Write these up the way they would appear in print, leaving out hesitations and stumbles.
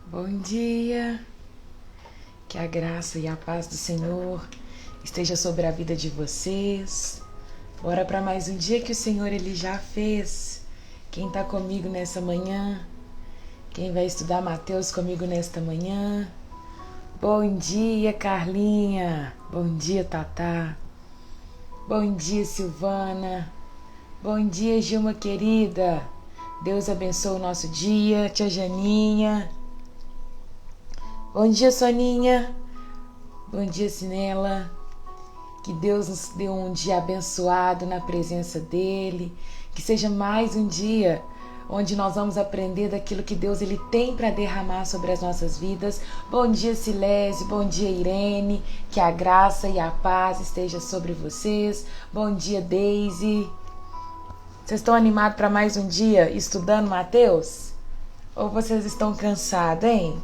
Bom dia, que a graça e a paz do Senhor esteja sobre a vida de vocês. Bora para mais um dia que o Senhor Ele já fez. Quem está comigo nessa manhã? Quem vai estudar Mateus comigo nesta manhã? Bom dia, Carlinha. Bom dia, Tatá. Bom dia, Silvana. Bom dia, Gilma querida. Deus abençoe o nosso dia. Tia Janinha. Bom dia, Soninha. Bom dia, Sinela. Que Deus nos dê um dia abençoado na presença dEle. Que seja mais um dia onde nós vamos aprender daquilo que Deus Ele tem para derramar sobre as nossas vidas. Bom dia, Silésio. Bom dia, Irene. Que a graça e a paz esteja sobre vocês. Bom dia, Daisy. Vocês estão animados para mais um dia estudando Mateus? Ou vocês estão cansados, hein?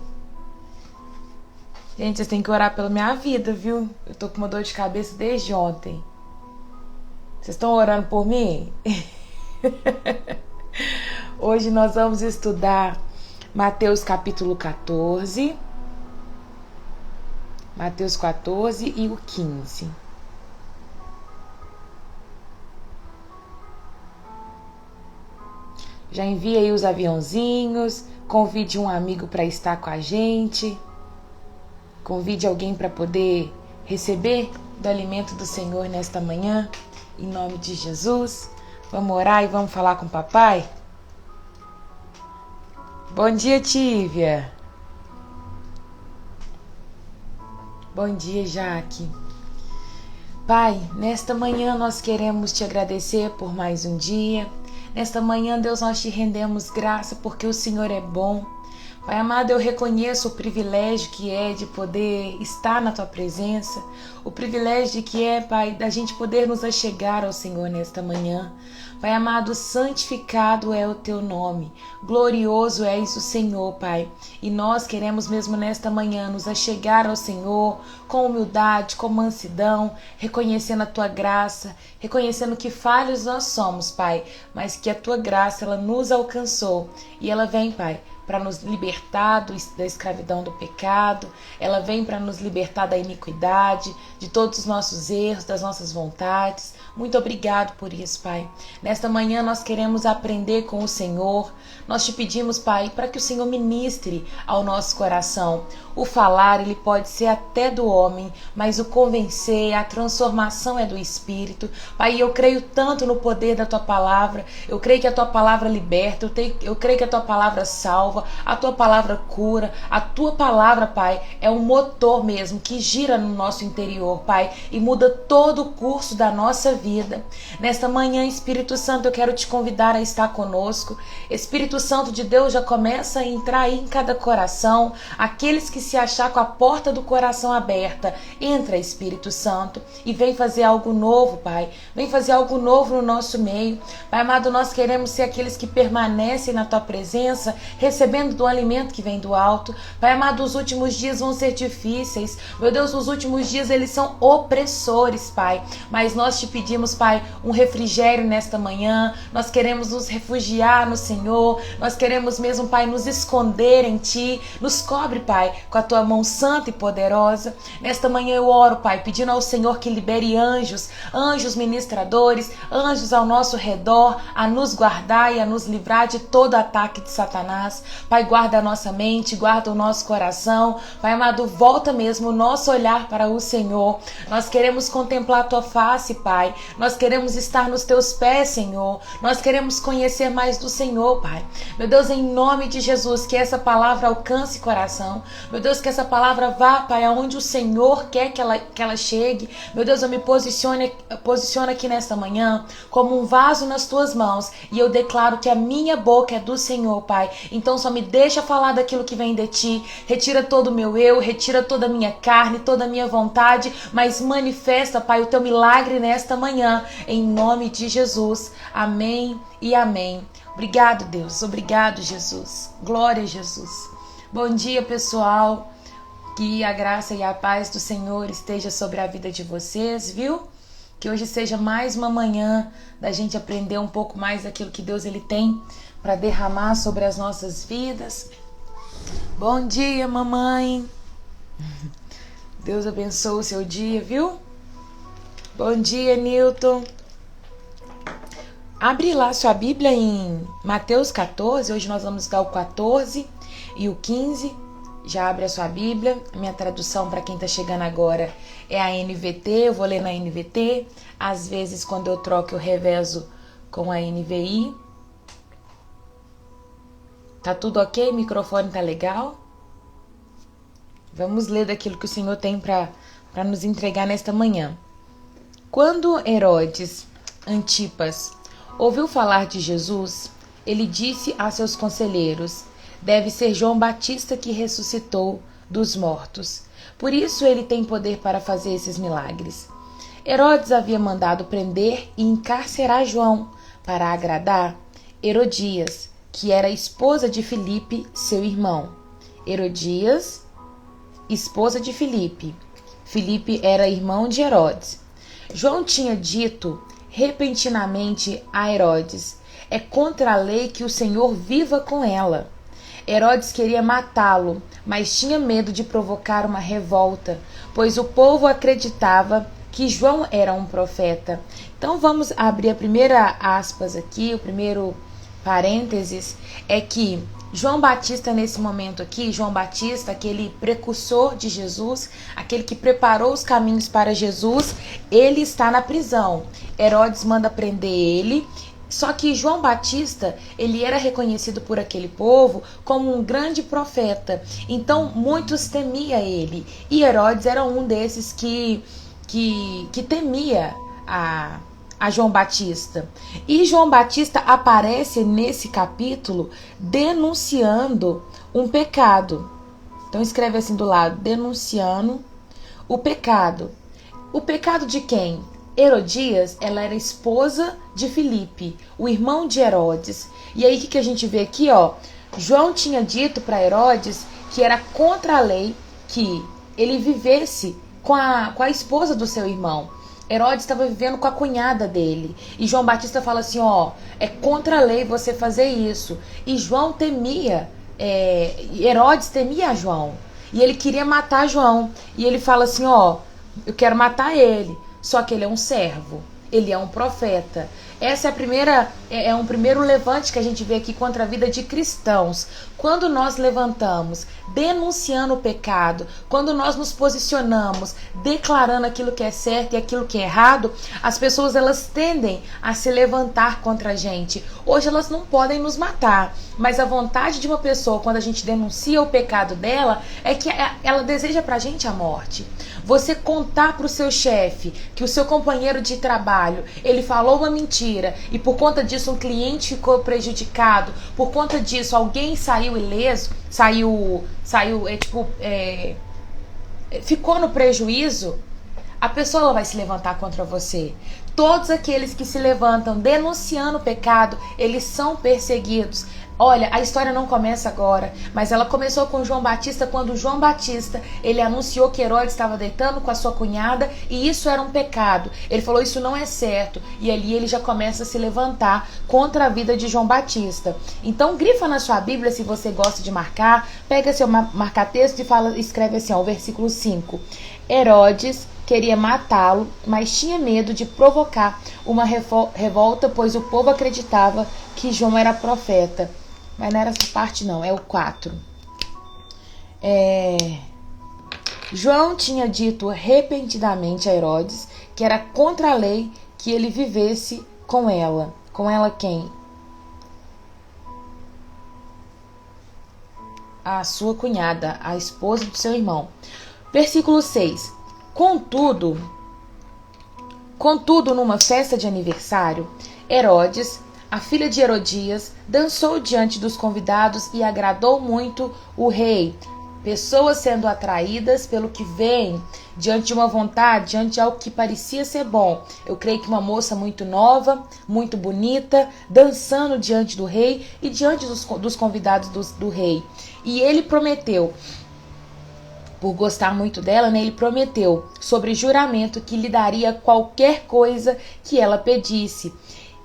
Gente, vocês têm que orar pela minha vida, viu? Eu tô com uma dor de cabeça desde ontem. Vocês estão orando por mim? Hoje nós vamos estudar Mateus capítulo 14. Mateus 14 e o 15. Já envia aí os aviãozinhos. Convide um amigo para estar com a gente. Convide alguém para poder receber do alimento do Senhor nesta manhã, em nome de Jesus. Vamos orar e vamos falar com o papai? Bom dia, Tívia. Bom dia, Jaque. Pai, nesta manhã nós queremos te agradecer por mais um dia. Nesta manhã, Deus, nós te rendemos graça porque o Senhor é bom. Pai amado, eu reconheço o privilégio que é de poder estar na Tua presença, o privilégio que é, Pai, da gente poder nos achegar ao Senhor nesta manhã. Pai amado, santificado é o Teu nome, glorioso és o Senhor, Pai. E nós queremos mesmo nesta manhã nos achegar ao Senhor com humildade, com mansidão, reconhecendo a Tua graça, reconhecendo que falhos nós somos, Pai, mas que a Tua graça, ela nos alcançou e ela vem, Pai, para nos libertar da escravidão do pecado, ela vem para nos libertar da iniquidade, de todos os nossos erros, das nossas vontades. Muito obrigado por isso, Pai. Nesta manhã nós queremos aprender com o Senhor. Nós te pedimos, Pai, para que o Senhor ministre ao nosso coração. O falar, ele pode ser até do homem, mas o convencer, a transformação é do Espírito. Pai, eu creio tanto no poder da Tua palavra. Eu creio que a Tua palavra liberta, eu creio que a Tua palavra salva, a Tua palavra cura. A Tua palavra, Pai, é um motor mesmo que gira no nosso interior, Pai, e muda todo o curso da nossa vida. Nesta manhã, Espírito Santo, eu quero te convidar a estar conosco. Espírito Santo de Deus, já começa a entrar aí em cada coração. Aqueles que se achar com a porta do coração aberta, entra, Espírito Santo, e vem fazer algo novo, Pai. Vem fazer algo novo no nosso meio. Pai amado, nós queremos ser aqueles que permanecem na Tua presença, recebendo do alimento que vem do alto. Pai amado, os últimos dias vão ser difíceis. Meu Deus, os últimos dias eles são opressores, Pai. Mas nós te pedimos, Pai, um refrigério nesta manhã. Nós queremos nos refugiar no Senhor. Nós queremos mesmo, Pai, nos esconder em Ti. Nos cobre, Pai, com a Tua mão santa e poderosa. Nesta manhã eu oro, Pai, pedindo ao Senhor que libere anjos, anjos ministradores, anjos ao nosso redor, a nos guardar e a nos livrar de todo ataque de Satanás. Pai, guarda a nossa mente, guarda o nosso coração. Pai amado, volta mesmo o nosso olhar para o Senhor. Nós queremos contemplar a Tua face, Pai. Nós queremos estar nos Teus pés, Senhor. Nós queremos conhecer mais do Senhor, Pai. Meu Deus, em nome de Jesus, que essa palavra alcance coração. Meu Deus, que essa palavra vá, Pai, aonde o Senhor quer que ela chegue. Meu Deus, eu me posiciono aqui nesta manhã como um vaso nas Tuas mãos e eu declaro que a minha boca é do Senhor, Pai. Então só me deixa falar daquilo que vem de Ti. Retira todo o meu eu, retira toda a minha carne, toda a minha vontade, mas manifesta, Pai, o Teu milagre nesta manhã, em nome de Jesus. Amém e amém. Obrigado, Deus. Obrigado, Jesus. Glória a Jesus. Bom dia, pessoal. Que a graça e a paz do Senhor esteja sobre a vida de vocês, viu? Que hoje seja mais uma manhã da gente aprender um pouco mais daquilo que Deus ele tem para derramar sobre as nossas vidas. Bom dia, mamãe. Deus abençoe o seu dia, viu? Bom dia, Newton. Abre lá sua Bíblia em Mateus 14. Hoje nós vamos estudar o 14 e o 15. Já abre a sua Bíblia. Minha tradução, para quem está chegando agora, é a NVT. Eu vou ler na NVT. Às vezes, quando eu troco, eu revezo com a NVI. Tá tudo ok? O microfone tá legal? Vamos ler daquilo que o Senhor tem para nos entregar nesta manhã. Quando Herodes Antipas ouviu falar de Jesus, ele disse a seus conselheiros: deve ser João Batista que ressuscitou dos mortos. Por isso ele tem poder para fazer esses milagres. Herodes havia mandado prender e encarcerar João para agradar Herodias, que era esposa de Filipe, seu irmão. Herodias, esposa de Filipe. Filipe era irmão de Herodes. João tinha dito repentinamente a Herodes: é contra a lei que o Senhor viva com ela. Herodes queria matá-lo, mas tinha medo de provocar uma revolta, pois o povo acreditava que João era um profeta. Então vamos abrir a primeira aspas aqui, o primeiro parênteses, é que João Batista, nesse momento aqui, João Batista, aquele precursor de Jesus, aquele que preparou os caminhos para Jesus, ele está na prisão. Herodes manda prender ele, só que João Batista, ele era reconhecido por aquele povo como um grande profeta. Então, muitos temiam ele. E Herodes era um desses que temia a João Batista. E João Batista aparece nesse capítulo denunciando um pecado. Então escreve assim do lado: denunciando o pecado. O pecado de quem? Herodias, ela era esposa de Filipe, o irmão de Herodes. E aí o que a gente vê aqui, ó? João tinha dito para Herodes que era contra a lei que ele vivesse com a esposa do seu irmão. Herodes estava vivendo com a cunhada dele. E João Batista fala assim, ó, é contra a lei você fazer isso. E João temia, Herodes temia João. E ele queria matar João. E ele fala assim, ó, eu quero matar ele. Só que ele é um servo. Ele é um profeta. Essa é um primeiro levante que a gente vê aqui contra a vida de cristãos. Quando nós levantamos denunciando o pecado, quando nós nos posicionamos declarando aquilo que é certo e aquilo que é errado, as pessoas elas tendem a se levantar contra a gente. Hoje elas não podem nos matar, mas a vontade de uma pessoa quando a gente denuncia o pecado dela é que ela deseja pra gente a morte. Você contar pro seu chefe que o seu companheiro de trabalho, ele falou uma mentira e por conta disso um cliente ficou prejudicado, por conta disso alguém saiu ileso, ficou no prejuízo, a pessoa ela vai se levantar contra você. Todos aqueles que se levantam denunciando o pecado, eles são perseguidos. Olha, a história não começa agora, mas ela começou com João Batista, quando João Batista, ele anunciou que Herodes estava deitando com a sua cunhada e isso era um pecado. Ele falou, isso não é certo. E ali ele já começa a se levantar contra a vida de João Batista. Então, grifa na sua Bíblia, se você gosta de marcar, pega seu marca-texto e escreve assim, ó, o versículo 5. Herodes queria matá-lo, mas tinha medo de provocar uma revolta, pois o povo acreditava que João era profeta. Mas não era essa parte não, é o 4. João tinha dito repentinamente a Herodes que era contra a lei que ele vivesse com ela. Com ela quem? A sua cunhada, a esposa do seu irmão. Versículo 6. Contudo, numa festa de aniversário, Herodes, a filha de Herodias, dançou diante dos convidados e agradou muito o rei. Pessoas sendo atraídas pelo que veem, diante de uma vontade, diante de algo que parecia ser bom. Eu creio que uma moça muito nova, muito bonita, dançando diante do rei e diante dos convidados do rei. E ele prometeu, por gostar muito dela, né, ele prometeu sobre juramento que lhe daria qualquer coisa que ela pedisse.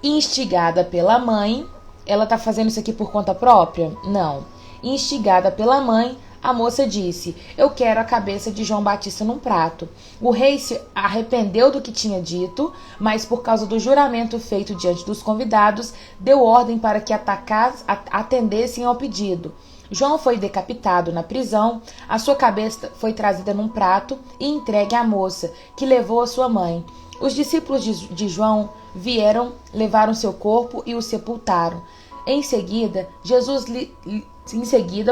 Instigada pela mãe, ela tá fazendo isso aqui por conta própria? Não. Instigada pela mãe, A moça disse: eu quero a cabeça de João Batista num prato. O rei se arrependeu do que tinha dito, mas por causa do juramento feito diante dos convidados, deu ordem para que atendessem ao pedido. João foi decapitado na prisão, a sua cabeça foi trazida num prato e entregue à moça, que levou a sua mãe. Os discípulos de João vieram, levaram seu corpo e o sepultaram. Em seguida,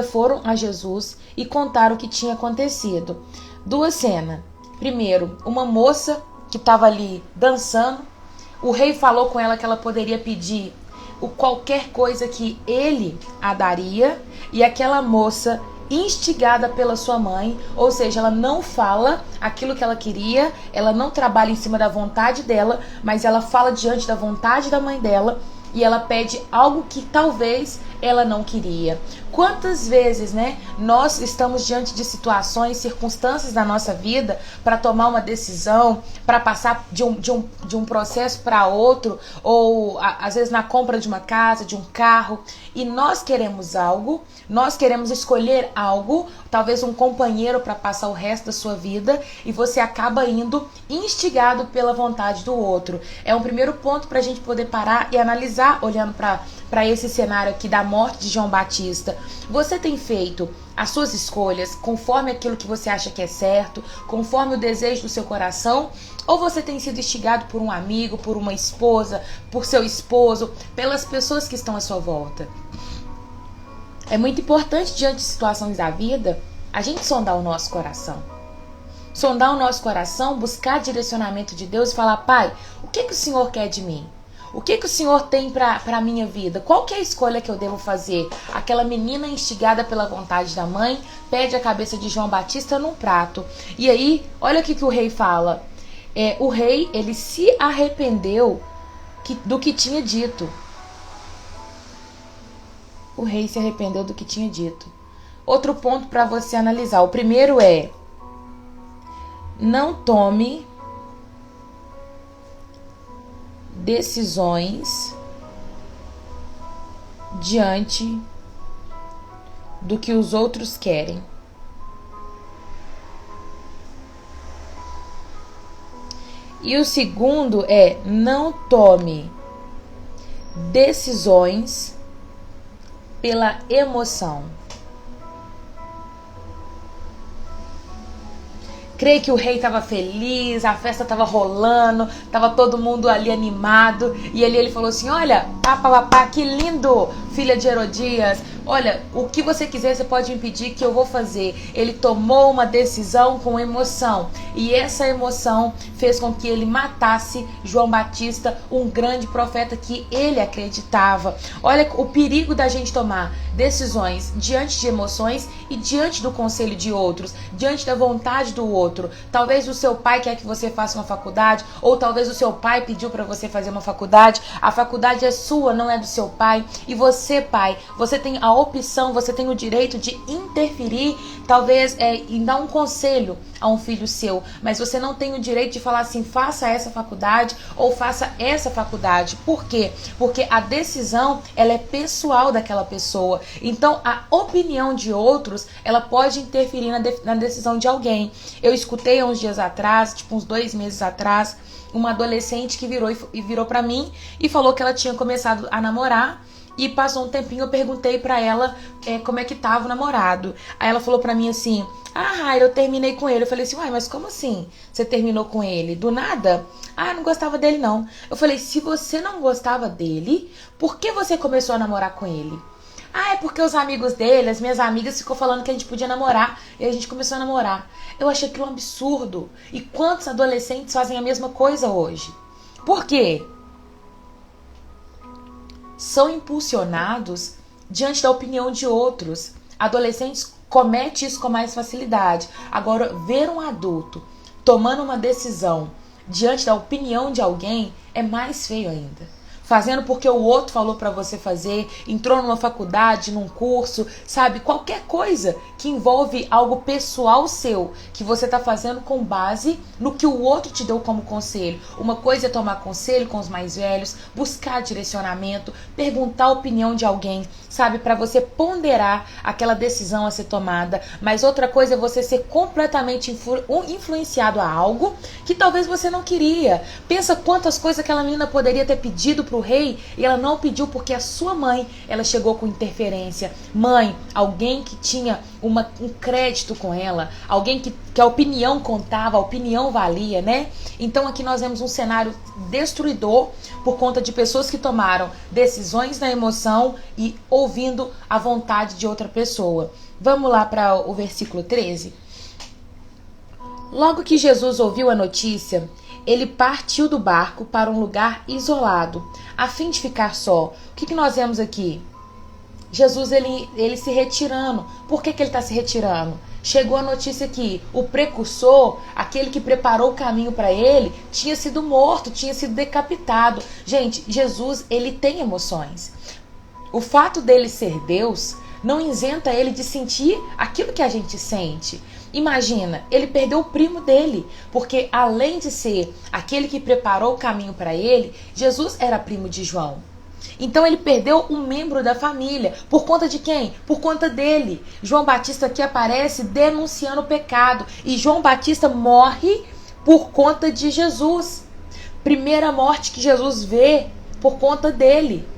foram a Jesus e contaram o que tinha acontecido. Duas cenas. Primeiro, uma moça que estava ali dançando. O rei falou com ela que ela poderia pedir qualquer coisa que ele a daria. E aquela moça, instigada pela sua mãe, ou seja, ela não fala aquilo que ela queria, ela não trabalha em cima da vontade dela, mas ela fala diante da vontade da mãe dela. E ela pede algo que talvez ela não queria. Quantas vezes, nós estamos diante de situações, circunstâncias da nossa vida para tomar uma decisão, para passar de um processo para outro, ou às vezes na compra de uma casa, de um carro, e nós queremos algo, nós queremos escolher algo, talvez um companheiro para passar o resto da sua vida, e você acaba indo instigado pela vontade do outro. É um primeiro ponto para a gente poder parar e analisar, olhando para esse cenário aqui da morte de João Batista. Você tem feito as suas escolhas conforme aquilo que você acha que é certo, conforme o desejo do seu coração, ou você tem sido instigado por um amigo, por uma esposa, por seu esposo, pelas pessoas que estão à sua volta? É muito importante, diante de situações da vida, a gente sondar o nosso coração. Sondar o nosso coração, buscar direcionamento de Deus e falar: Pai, o que o Senhor quer de mim? O que o Senhor tem para a minha vida? Qual que é a escolha que eu devo fazer? Aquela menina instigada pela vontade da mãe pede a cabeça de João Batista num prato. E aí, olha o que o rei fala. O rei, ele se arrependeu do que tinha dito. O rei se arrependeu do que tinha dito. Outro ponto para você analisar. O primeiro é: não tome decisões diante do que os outros querem. E o segundo é: não tome decisões pela emoção. Creio que o rei estava feliz, a festa estava rolando, estava todo mundo ali animado. E ele falou assim: olha, papá, que lindo, filha de Herodias. Olha, o que você quiser você pode impedir que eu vou fazer. Ele tomou uma decisão com emoção. E essa emoção fez com que ele matasse João Batista, um grande profeta que ele acreditava. Olha o perigo da gente tomar decisões diante de emoções e diante do conselho de outros, diante da vontade do outro. Talvez o seu pai quer que você faça uma faculdade, ou talvez o seu pai pediu para você fazer uma faculdade. A faculdade é sua, não é do seu pai. E você, pai, você tem a opção, você tem o direito de interferir, talvez em dar um conselho a um filho seu, mas você não tem o direito de falar assim: faça essa faculdade ou faça essa faculdade. Por quê? Porque a decisão, ela é pessoal daquela pessoa. Então a opinião de outros, ela pode interferir na decisão de alguém. Eu escutei há uns dias atrás, tipo uns 2 meses atrás, uma adolescente que virou pra mim e falou que ela tinha começado a namorar. E passou um tempinho, eu perguntei pra ela como é que tava o namorado. Aí ela falou pra mim assim: Raira, eu terminei com ele. Eu falei assim: uai, mas como assim você terminou com ele? Do nada? Eu não gostava dele não. Eu falei: se você não gostava dele, por que você começou a namorar com ele? É porque os amigos dele, as minhas amigas, ficou falando que a gente podia namorar. E a gente começou a namorar. Eu achei aquilo um absurdo. E quantos adolescentes fazem a mesma coisa hoje? Por quê? São impulsionados diante da opinião de outros. Adolescentes cometem isso com mais facilidade. Agora, ver um adulto tomando uma decisão diante da opinião de alguém é mais feio ainda. fazendo porque o outro falou para você fazer, entrou numa faculdade, num curso, sabe? Qualquer coisa que envolve algo pessoal seu, que você tá fazendo com base no que o outro te deu como conselho. Uma coisa é tomar conselho com os mais velhos, buscar direcionamento, perguntar a opinião de alguém, sabe? Para você ponderar aquela decisão a ser tomada. Mas outra coisa é você ser completamente influenciado a algo que talvez você não queria. Pensa quantas coisas aquela menina poderia ter pedido pro rei e ela não pediu porque a sua mãe, ela chegou com interferência. Mãe, alguém que tinha um crédito com ela, alguém que a opinião contava, a opinião valia, né? Então aqui nós vemos um cenário destruidor por conta de pessoas que tomaram decisões na emoção e ouvindo a vontade de outra pessoa. Vamos lá para o versículo 13. Logo que Jesus ouviu a notícia, ele partiu do barco para um lugar isolado, a fim de ficar só. O que nós vemos aqui? Jesus, ele se retirando. Por que ele está se retirando? Chegou a notícia que o precursor, aquele que preparou o caminho para ele, tinha sido morto, tinha sido decapitado. Gente, Jesus, ele tem emoções. O fato dele ser Deus não isenta ele de sentir aquilo que a gente sente. Imagina, ele perdeu o primo dele, porque além de ser aquele que preparou o caminho para ele, Jesus era primo de João. Então ele perdeu um membro da família. Por conta de quem? Por conta dele. João Batista aqui aparece denunciando o pecado. E João Batista morre por conta de Jesus. Primeira morte que Jesus vê por conta dele.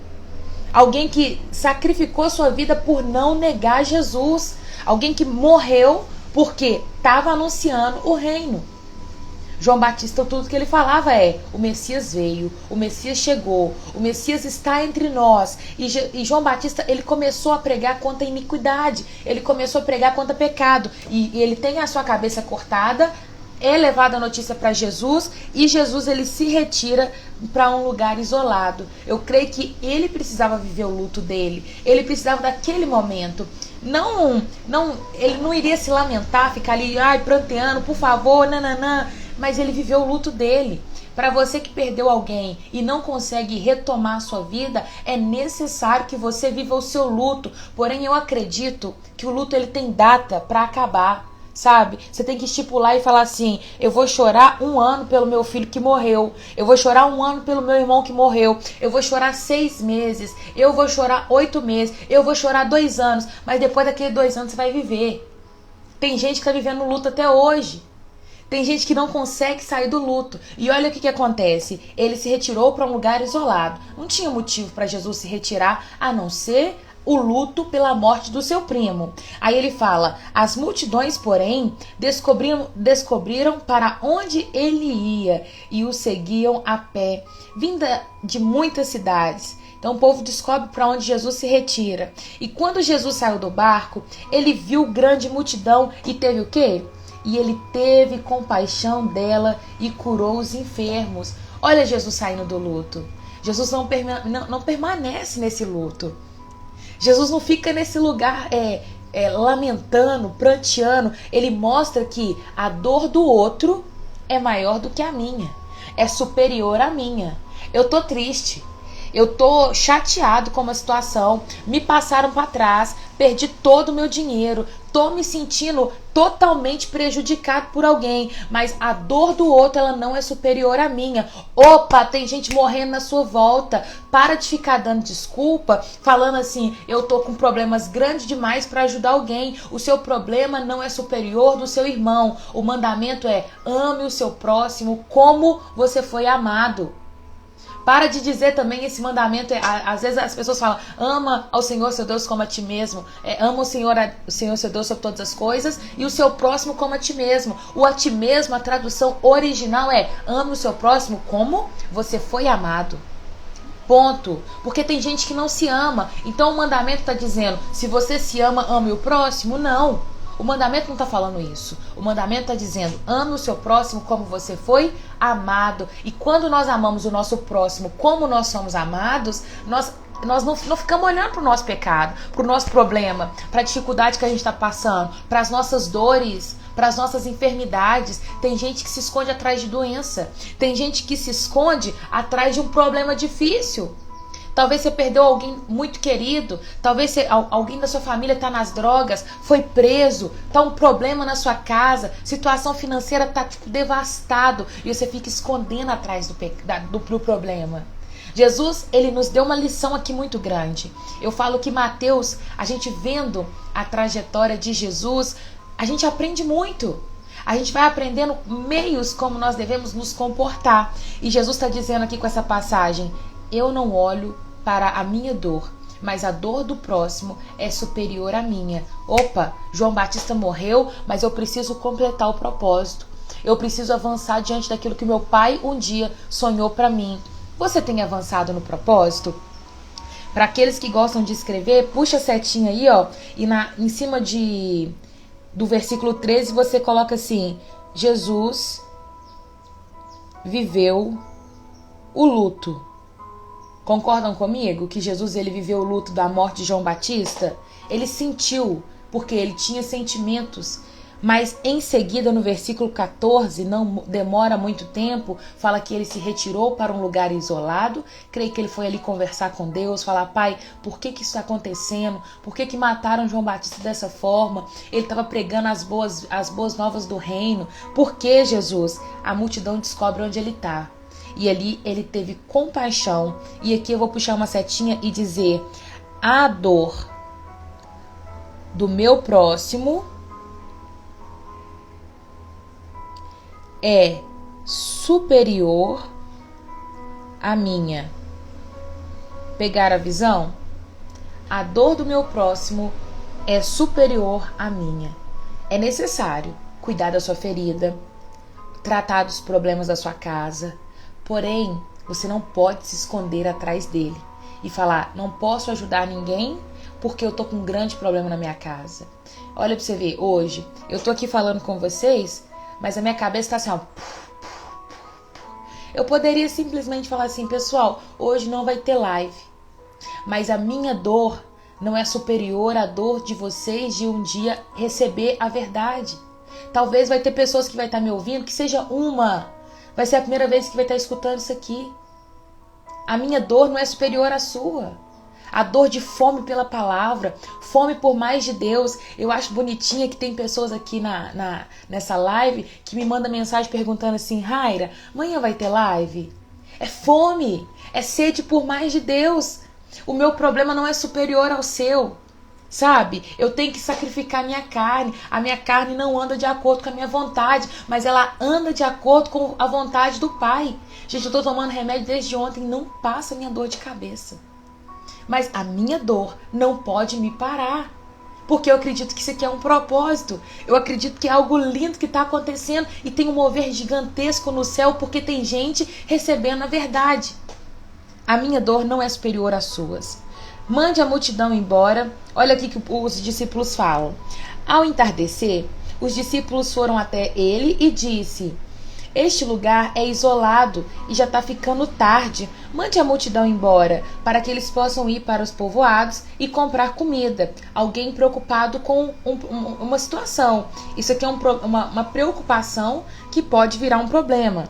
Alguém que sacrificou sua vida por não negar Jesus. Alguém que morreu porque estava anunciando o reino. João Batista, tudo que ele falava é: o Messias veio, o Messias chegou, o Messias está entre nós. E João Batista, ele começou a pregar contra a iniquidade, ele começou a pregar contra o pecado. E ele tem a sua cabeça cortada, é levada a notícia para Jesus, e Jesus, ele se retira para um lugar isolado. Eu creio que ele precisava viver o luto dele, ele precisava daquele momento. Ele não iria se lamentar, ficar ali, ai, pranteando, por favor, nananã. Mas ele viveu o luto dele. Para você que perdeu alguém e não consegue retomar a sua vida, é necessário que você viva o seu luto. Porém, eu acredito que o luto, ele tem data para acabar, sabe? Você tem que estipular e falar assim: eu vou chorar 1 ano pelo meu filho que morreu, eu vou chorar 1 ano pelo meu irmão que morreu, eu vou chorar 6 meses, eu vou chorar 8 meses, eu vou chorar 2 anos, mas depois daqueles 2 anos você vai viver. Tem gente que está vivendo luto até hoje. Tem gente que não consegue sair do luto. E olha o que acontece. Ele se retirou para um lugar isolado. Não tinha motivo para Jesus se retirar, a não ser o luto pela morte do seu primo. Aí ele fala: as multidões, porém, descobriram para onde ele ia e o seguiam a pé, vinda de muitas cidades. Então o povo descobre para onde Jesus se retira. E quando Jesus saiu do barco, ele viu grande multidão e teve o quê? E ele teve compaixão dela e curou os enfermos. Olha Jesus saindo do luto. Jesus não permanece nesse luto. Jesus não fica nesse lugar lamentando, pranteando. Ele mostra que a dor do outro é maior do que a minha. É superior à minha. Eu tô triste. Eu tô chateado com uma situação, me passaram para trás, perdi todo o meu dinheiro, tô me sentindo totalmente prejudicado por alguém, mas a dor do outro, ela não é superior à minha. Opa, tem gente morrendo na sua volta. Para de ficar dando desculpa, falando assim: eu tô com problemas grandes demais para ajudar alguém. O seu problema não é superior do seu irmão. O mandamento é: ame o seu próximo como você foi amado. Para de dizer também esse mandamento. Às vezes as pessoas falam: ama ao Senhor seu Deus como a ti mesmo. Ama o Senhor seu Deus sobre todas as coisas e o seu próximo como a ti mesmo. O a ti mesmo, a tradução original é: ame o seu próximo como você foi amado. Ponto. Porque tem gente que não se ama. Então o mandamento está dizendo: se você se ama, ame o próximo? Não. O mandamento não está falando isso. O mandamento está dizendo: ame o seu próximo como você foi amado. E quando nós amamos o nosso próximo como nós somos amados, nós Nós não ficamos olhando para o nosso pecado, para o nosso problema, para a dificuldade que a gente está passando, para as nossas dores, para as nossas enfermidades. Tem gente que se esconde atrás de doença. Tem gente que se esconde atrás de um problema difícil. Talvez você perdeu alguém muito querido. Talvez alguém da sua família está nas drogas, foi preso, está um problema na sua casa, situação financeira está devastado e você fica escondendo atrás do problema. Jesus, ele nos deu uma lição aqui muito grande. Eu falo que Mateus, a gente vendo a trajetória de Jesus, a gente aprende muito. A gente vai aprendendo meios como nós devemos nos comportar. E Jesus está dizendo aqui com essa passagem: eu não olho para a minha dor, mas a dor do próximo é superior à minha. Opa, João Batista morreu, mas eu preciso completar o propósito. Eu preciso avançar diante daquilo que meu pai um dia sonhou para mim. Você tem avançado no propósito? Para aqueles que gostam de escrever, puxa a setinha aí, ó, e em cima do versículo 13 você coloca assim: Jesus viveu o luto. Concordam comigo que Jesus, ele viveu o luto da morte de João Batista? Ele sentiu, porque ele tinha sentimentos. Mas em seguida, no versículo 14, não demora muito tempo, fala que ele se retirou para um lugar isolado. Creio que ele foi ali conversar com Deus, falar: pai, por que isso está acontecendo? Por que mataram João Batista dessa forma? Ele estava pregando as boas novas do reino. Por que, Jesus? A multidão descobre onde ele está. E ali ele teve compaixão. E aqui eu vou puxar uma setinha e dizer: a dor do meu próximo é superior à minha. Pegar a visão? A dor do meu próximo é superior à minha. É necessário cuidar da sua ferida, tratar dos problemas da sua casa. Porém, você não pode se esconder atrás dele e falar: não posso ajudar ninguém porque eu tô com um grande problema na minha casa. Olha pra você ver, hoje eu tô aqui falando com vocês, mas a minha cabeça tá assim, ó. Eu poderia simplesmente falar assim: pessoal, hoje não vai ter live. Mas a minha dor não é superior à dor de vocês de um dia receber a verdade. Talvez vai ter pessoas que vai estar me ouvindo, que seja uma. Vai ser a primeira vez que vai estar escutando isso aqui. A minha dor não é superior à sua. A dor de fome pela palavra, fome por mais de Deus. Eu acho bonitinha que tem pessoas aqui nessa live que me mandam mensagem perguntando assim: Raira, amanhã vai ter live? É fome, é sede por mais de Deus. O meu problema não é superior ao seu. Sabe? Eu tenho que sacrificar minha carne. A minha carne não anda de acordo com a minha vontade, mas ela anda de acordo com a vontade do Pai. Gente, eu tô tomando remédio desde ontem, não passa a minha dor de cabeça. Mas a minha dor não pode me parar. Porque eu acredito que isso aqui é um propósito. Eu acredito que é algo lindo que está acontecendo e tem um mover gigantesco no céu, porque tem gente recebendo a verdade. A minha dor não é superior às suas. Mande a multidão embora. Olha aqui que os discípulos falam. Ao entardecer, os discípulos foram até ele e disse: este lugar é isolado e já está ficando tarde. Mande a multidão embora, para que eles possam ir para os povoados e comprar comida. Alguém preocupado com uma situação. Isso aqui é uma preocupação que pode virar um problema.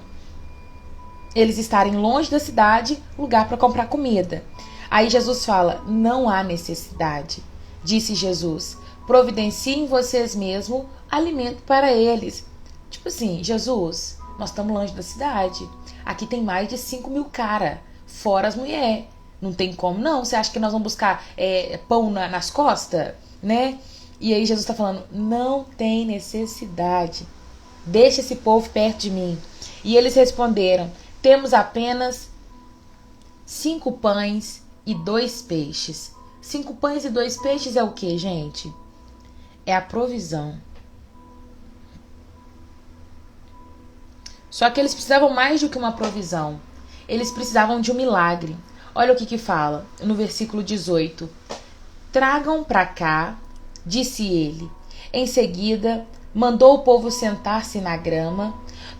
Eles estarem longe da cidade, lugar para comprar comida. Aí Jesus fala: não há necessidade. Disse Jesus: providenciem vocês mesmos alimento para eles. Tipo assim, Jesus, nós estamos longe da cidade. Aqui tem mais de 5.000 caras, fora as mulheres. Não tem como não. Você acha que nós vamos buscar pão nas costas? Né? E aí Jesus está falando: não tem necessidade. Deixa esse povo perto de mim. E eles responderam: temos apenas 5 pães e 2 peixes. 5 pães e 2 peixes é o que, gente? É a provisão. Só que eles precisavam mais do que uma provisão. Eles precisavam de um milagre. Olha o que fala no versículo 18. Tragam para cá, disse ele. Em seguida, mandou o povo sentar-se na grama,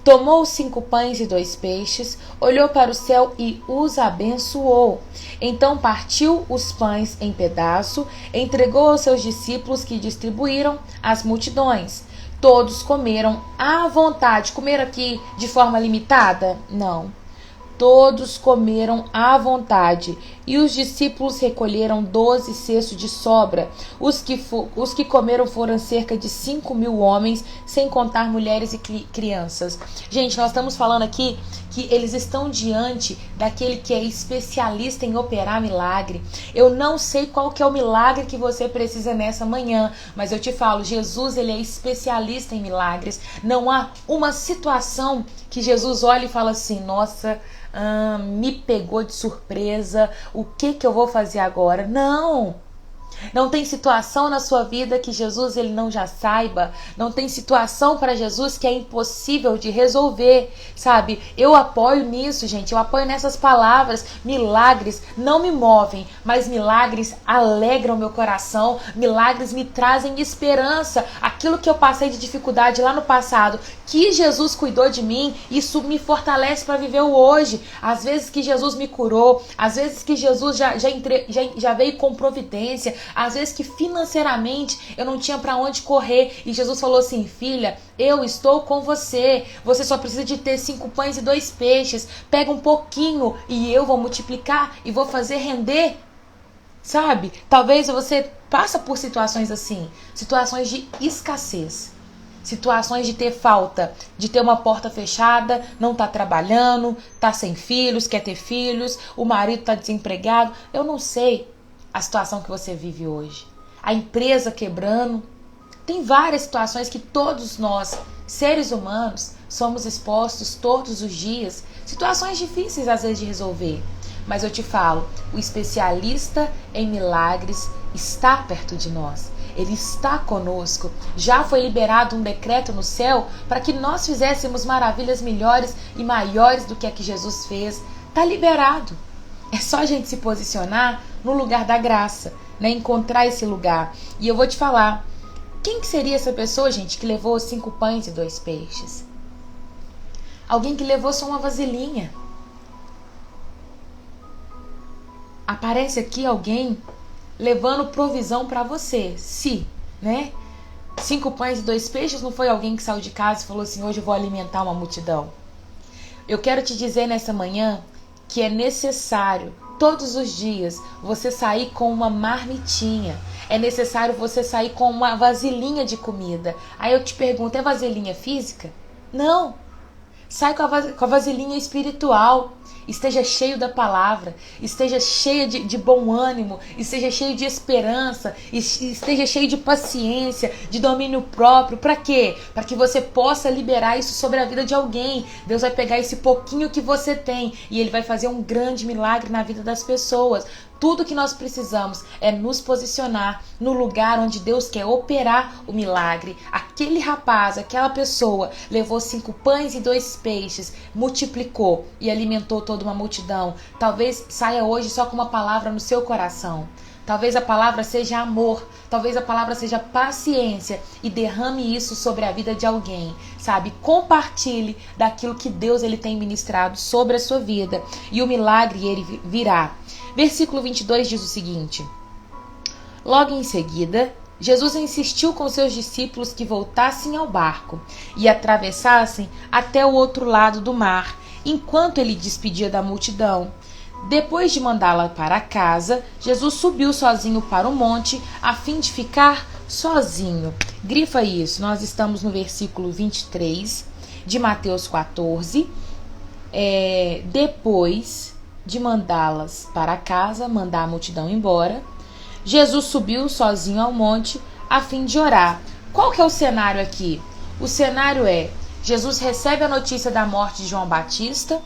Tomou os 5 pães e 2 peixes, olhou para o céu e os abençoou. Então partiu os pães em pedaço, entregou aos seus discípulos que distribuíram às multidões. Todos comeram à vontade. Comeram aqui de forma limitada? Não. Todos comeram à vontade, e os discípulos recolheram 12 cestos de sobra. Os que comeram foram cerca de 5.000 homens, sem contar mulheres e crianças. Gente, nós estamos falando aqui que eles estão diante daquele que é especialista em operar milagre. Eu não sei qual que é o milagre que você precisa nessa manhã, mas eu te falo, Jesus, ele é especialista em milagres. Não há uma situação que Jesus olha e fala assim, nossa, me pegou de surpresa, o que eu vou fazer agora? Não tem situação na sua vida que Jesus ele não já saiba. Não tem situação para Jesus que é impossível de resolver, sabe? Eu apoio nisso, gente. Eu apoio nessas palavras. Milagres não me movem, mas milagres alegram meu coração. Milagres me trazem esperança. Aquilo que eu passei de dificuldade lá no passado, que Jesus cuidou de mim, isso me fortalece para viver o hoje. Às vezes que Jesus me curou, às vezes que Jesus já veio com providência, às vezes que financeiramente eu não tinha para onde correr e Jesus falou assim, filha, eu estou com você, você só precisa de ter 5 pães e 2 peixes, pega um pouquinho e eu vou multiplicar e vou fazer render, sabe? Talvez você passa por situações assim, situações de escassez, situações de ter falta, de ter uma porta fechada, não tá trabalhando, tá sem filhos, quer ter filhos, o marido tá desempregado, eu não sei a situação que você vive hoje, a empresa quebrando. Tem várias situações que todos nós, seres humanos, somos expostos todos os dias. Situações difíceis às vezes de resolver. Mas eu te falo, o especialista em milagres está perto de nós. Ele está conosco. Já foi liberado um decreto no céu para que nós fizéssemos maravilhas melhores e maiores do que a que Jesus fez. Está liberado. É só a gente se posicionar no lugar da graça, né? Encontrar esse lugar. E eu vou te falar, quem que seria essa pessoa, gente, que levou 5 pães e 2 peixes? Alguém que levou só uma vasilhinha. Aparece aqui alguém levando provisão para você. Se, né? 5 pães e 2 peixes não foi alguém que saiu de casa e falou assim, hoje eu vou alimentar uma multidão. Eu quero te dizer nessa manhã que é necessário todos os dias você sair com uma marmitinha. É necessário você sair com uma vasilhinha de comida. Aí eu te pergunto, é vasilhinha física? Não. Sai com a vasilhinha espiritual. Esteja cheio da palavra, esteja cheio de bom ânimo, esteja cheio de esperança, esteja cheio de paciência, de domínio próprio. Para quê? Para que você possa liberar isso sobre a vida de alguém. Deus vai pegar esse pouquinho que você tem e Ele vai fazer um grande milagre na vida das pessoas. Tudo que nós precisamos é nos posicionar no lugar onde Deus quer operar o milagre. Aquele rapaz, aquela pessoa levou 5 pães e 2 peixes, multiplicou e alimentou toda uma multidão. Talvez saia hoje só com uma palavra no seu coração. Talvez a palavra seja amor, talvez a palavra seja paciência e derrame isso sobre a vida de alguém, sabe? Compartilhe daquilo que Deus ele tem ministrado sobre a sua vida e o milagre ele virá. Versículo 22 diz o seguinte: logo em seguida, Jesus insistiu com seus discípulos que voltassem ao barco e atravessassem até o outro lado do mar, enquanto ele despedia da multidão. Depois de mandá-la para casa, Jesus subiu sozinho para o monte a fim de ficar sozinho. Grifa isso, nós estamos no versículo 23 de Mateus 14. Depois de mandá-las para casa, mandar a multidão embora, Jesus subiu sozinho ao monte a fim de orar. Qual que é o cenário aqui? O cenário é, Jesus recebe a notícia da morte de João Batista,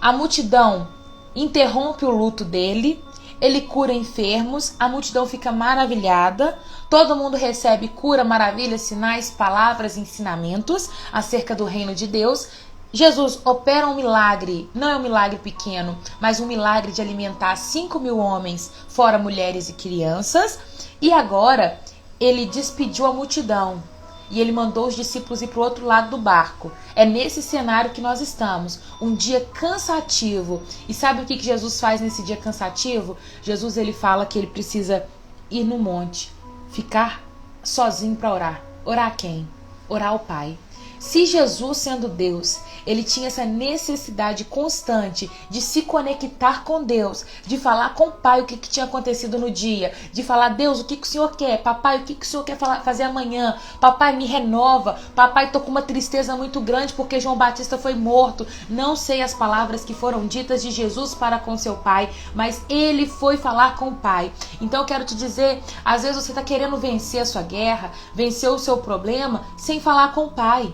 a multidão interrompe o luto dele, ele cura enfermos, a multidão fica maravilhada, todo mundo recebe cura, maravilhas, sinais, palavras, ensinamentos acerca do reino de Deus. Jesus opera um milagre, não é um milagre pequeno, mas um milagre de alimentar 5.000 homens, fora mulheres e crianças. E agora ele despediu a multidão. e ele mandou os discípulos ir para o outro lado do barco. É nesse cenário que nós estamos, um dia cansativo. E sabe o que Jesus faz nesse dia cansativo? Jesus, ele fala que ele precisa ir no monte, ficar sozinho para orar. Orar a quem? Orar ao Pai. Se Jesus, sendo Deus, ele tinha essa necessidade constante de se conectar com Deus, de falar com o Pai o que tinha acontecido no dia, de falar: Deus, o que o Senhor quer? Papai, o que o Senhor quer fazer amanhã? Papai, me renova. Papai, tô com uma tristeza muito grande porque João Batista foi morto. Não sei as palavras que foram ditas de Jesus para com seu Pai, mas ele foi falar com o Pai. Então eu quero te dizer, às vezes você está querendo vencer a sua guerra, vencer o seu problema, sem falar com o Pai.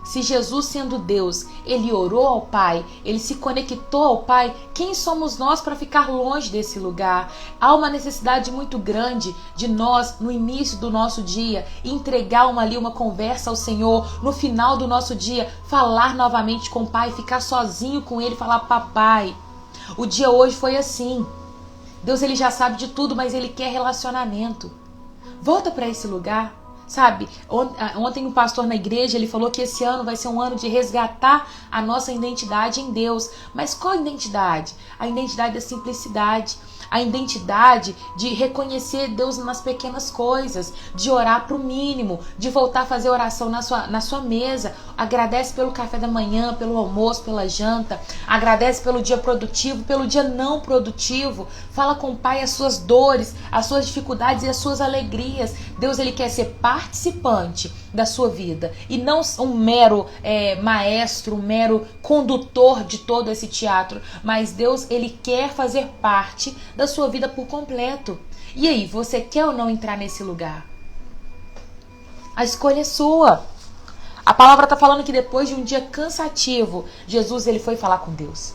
Se Jesus, sendo Deus, ele orou ao Pai, ele se conectou ao Pai, quem somos nós para ficar longe desse lugar? Há uma necessidade muito grande de nós, no início do nosso dia, entregar uma conversa ao Senhor, no final do nosso dia, falar novamente com o Pai, ficar sozinho com Ele, falar: Papai, o dia hoje foi assim. Deus, ele já sabe de tudo, mas ele quer relacionamento. Volta para esse lugar. Sabe, ontem um pastor na igreja, ele falou que esse ano vai ser um ano de resgatar a nossa identidade em Deus. Mas qual identidade? A identidade da simplicidade, a identidade de reconhecer Deus nas pequenas coisas, de orar para o mínimo, de voltar a fazer oração na sua mesa. Agradece pelo café da manhã, pelo almoço, pela janta. Agradece pelo dia produtivo, pelo dia não produtivo. Fala com o Pai as suas dores, as suas dificuldades e as suas alegrias. Deus, ele quer ser participante da sua vida e não um mero maestro, um mero condutor de todo esse teatro, mas Deus, ele quer fazer parte da sua vida por completo. E aí, você quer ou não entrar nesse lugar? A escolha é sua. A palavra está falando que depois de um dia cansativo, Jesus, ele foi falar com Deus.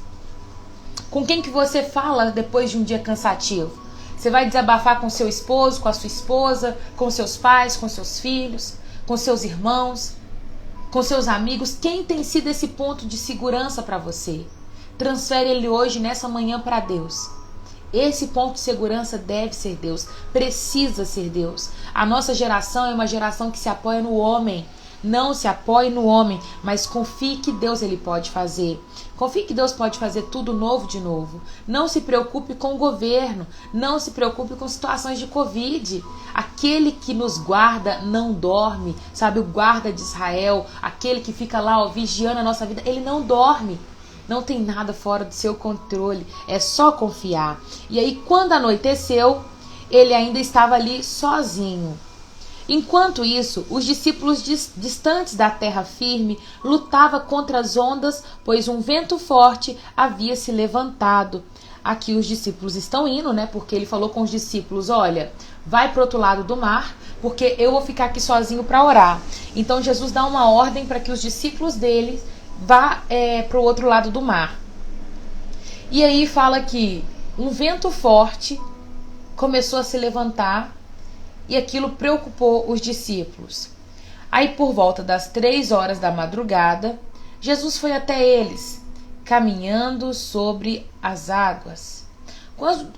Com quem que você fala depois de um dia cansativo? Você vai desabafar com seu esposo, com a sua esposa, com seus pais, com seus filhos, com seus irmãos, com seus amigos? Quem tem sido esse ponto de segurança para você? Transfere ele hoje, nessa manhã, para Deus. Esse ponto de segurança deve ser Deus, precisa ser Deus. A nossa geração é uma geração que se apoia no homem. Não se apoie no homem, mas confie que Deus, ele pode fazer. Confie que Deus pode fazer tudo novo de novo. Não se preocupe com o governo. Não se preocupe com situações de Covid. Aquele que nos guarda não dorme. Sabe, o guarda de Israel, aquele que fica lá, vigiando a nossa vida, ele não dorme. Não tem nada fora do seu controle. É só confiar. E aí, quando anoiteceu, ele ainda estava ali sozinho. Enquanto isso, os discípulos distantes da terra firme lutavam contra as ondas, pois um vento forte havia se levantado. Aqui os discípulos estão indo, né? Porque ele falou com os discípulos: olha, vai para o outro lado do mar, porque eu vou ficar aqui sozinho para orar. Então Jesus dá uma ordem para que os discípulos dele vá para o outro lado do mar. E aí fala que um vento forte começou a se levantar, e aquilo preocupou os discípulos. Aí, por volta das 3 horas da madrugada, Jesus foi até eles, caminhando sobre as águas.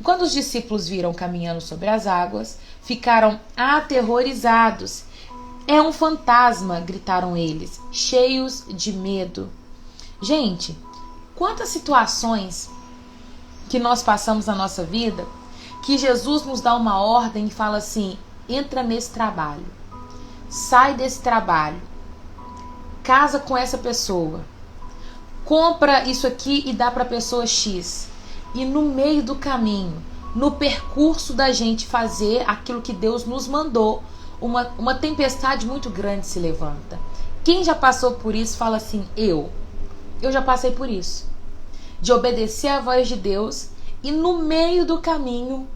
Quando os discípulos viram caminhando sobre as águas, ficaram aterrorizados. É um fantasma, gritaram eles, cheios de medo. Gente, quantas situações que nós passamos na nossa vida, que Jesus nos dá uma ordem e fala assim: entra nesse trabalho, sai desse trabalho, casa com essa pessoa, compra isso aqui e dá para a pessoa X. E no meio do caminho, no percurso da gente fazer aquilo que Deus nos mandou, uma tempestade muito grande se levanta. Quem já passou por isso fala assim: eu já passei por isso, de obedecer à voz de Deus e no meio do caminho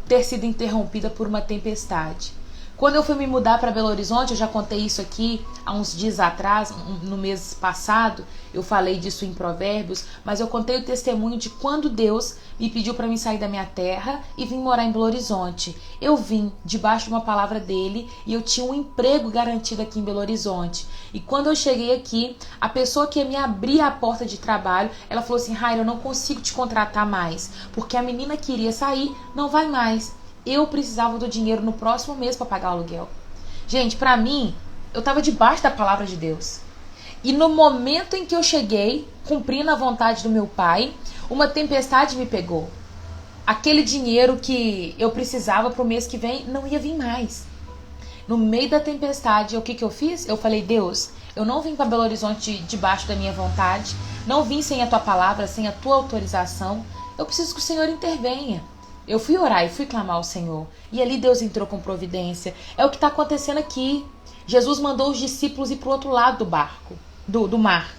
ter sido interrompida por uma tempestade. Quando eu fui me mudar para Belo Horizonte, eu já contei isso aqui há uns dias atrás, no mês passado, eu falei disso em Provérbios, mas eu contei o testemunho de quando Deus me pediu para mim sair da minha terra e vir morar em Belo Horizonte. Eu vim debaixo de uma palavra dele e eu tinha um emprego garantido aqui em Belo Horizonte. E quando eu cheguei aqui, a pessoa que ia me abrir a porta de trabalho, ela falou assim: Raira, eu não consigo te contratar mais, porque a menina que iria sair não vai mais. Eu precisava do dinheiro no próximo mês para pagar o aluguel. Gente, para mim, Eu estava debaixo da palavra de Deus. E no momento em que eu cheguei, cumprindo a vontade do meu pai, uma tempestade me pegou. Aquele dinheiro que eu precisava para o mês que vem não ia vir mais. No meio da tempestade, o que eu fiz? Eu falei, Deus, eu não vim para Belo Horizonte debaixo da minha vontade, não vim sem a tua palavra, sem a tua autorização. Eu preciso que o Senhor intervenha. Eu fui orar e fui clamar ao Senhor. E ali Deus entrou com providência. É o que está acontecendo aqui. Jesus mandou os discípulos ir para o outro lado do barco, do mar.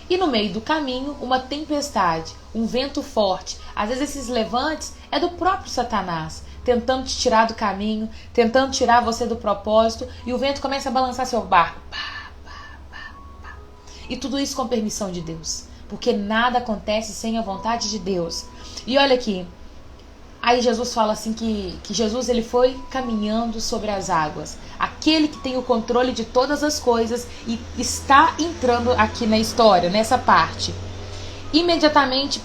E no meio do caminho, uma tempestade, um vento forte. Às vezes esses levantes é do próprio Satanás, tentando te tirar do caminho, tentando tirar você do propósito. E o vento começa a balançar seu barco. E tudo isso com permissão de Deus. Porque nada acontece sem a vontade de Deus. E olha aqui. Aí Jesus fala assim que Jesus ele foi caminhando sobre as águas. Aquele que tem o controle de todas as coisas e está entrando aqui na história, nessa parte. Imediatamente,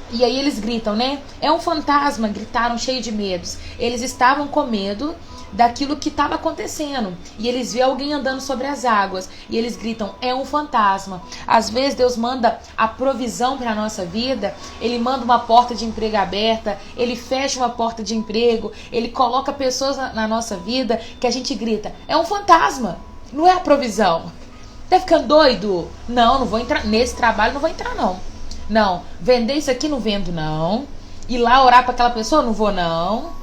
e aí eles gritam, né? É um fantasma, gritaram cheio de medos. Eles estavam com medo daquilo que estava acontecendo. E eles vêem alguém andando sobre as águas. E eles gritam, é um fantasma. Às vezes Deus manda a provisão para a nossa vida. Ele manda uma porta de emprego aberta. Ele fecha uma porta de emprego. Ele coloca pessoas na nossa vida que a gente grita, é um fantasma. Não é a provisão. Tá ficando doido? Não vou entrar. Nesse trabalho não vou entrar, não. Não. Vender isso aqui não vendo, não. Ir lá orar para aquela pessoa não vou, não.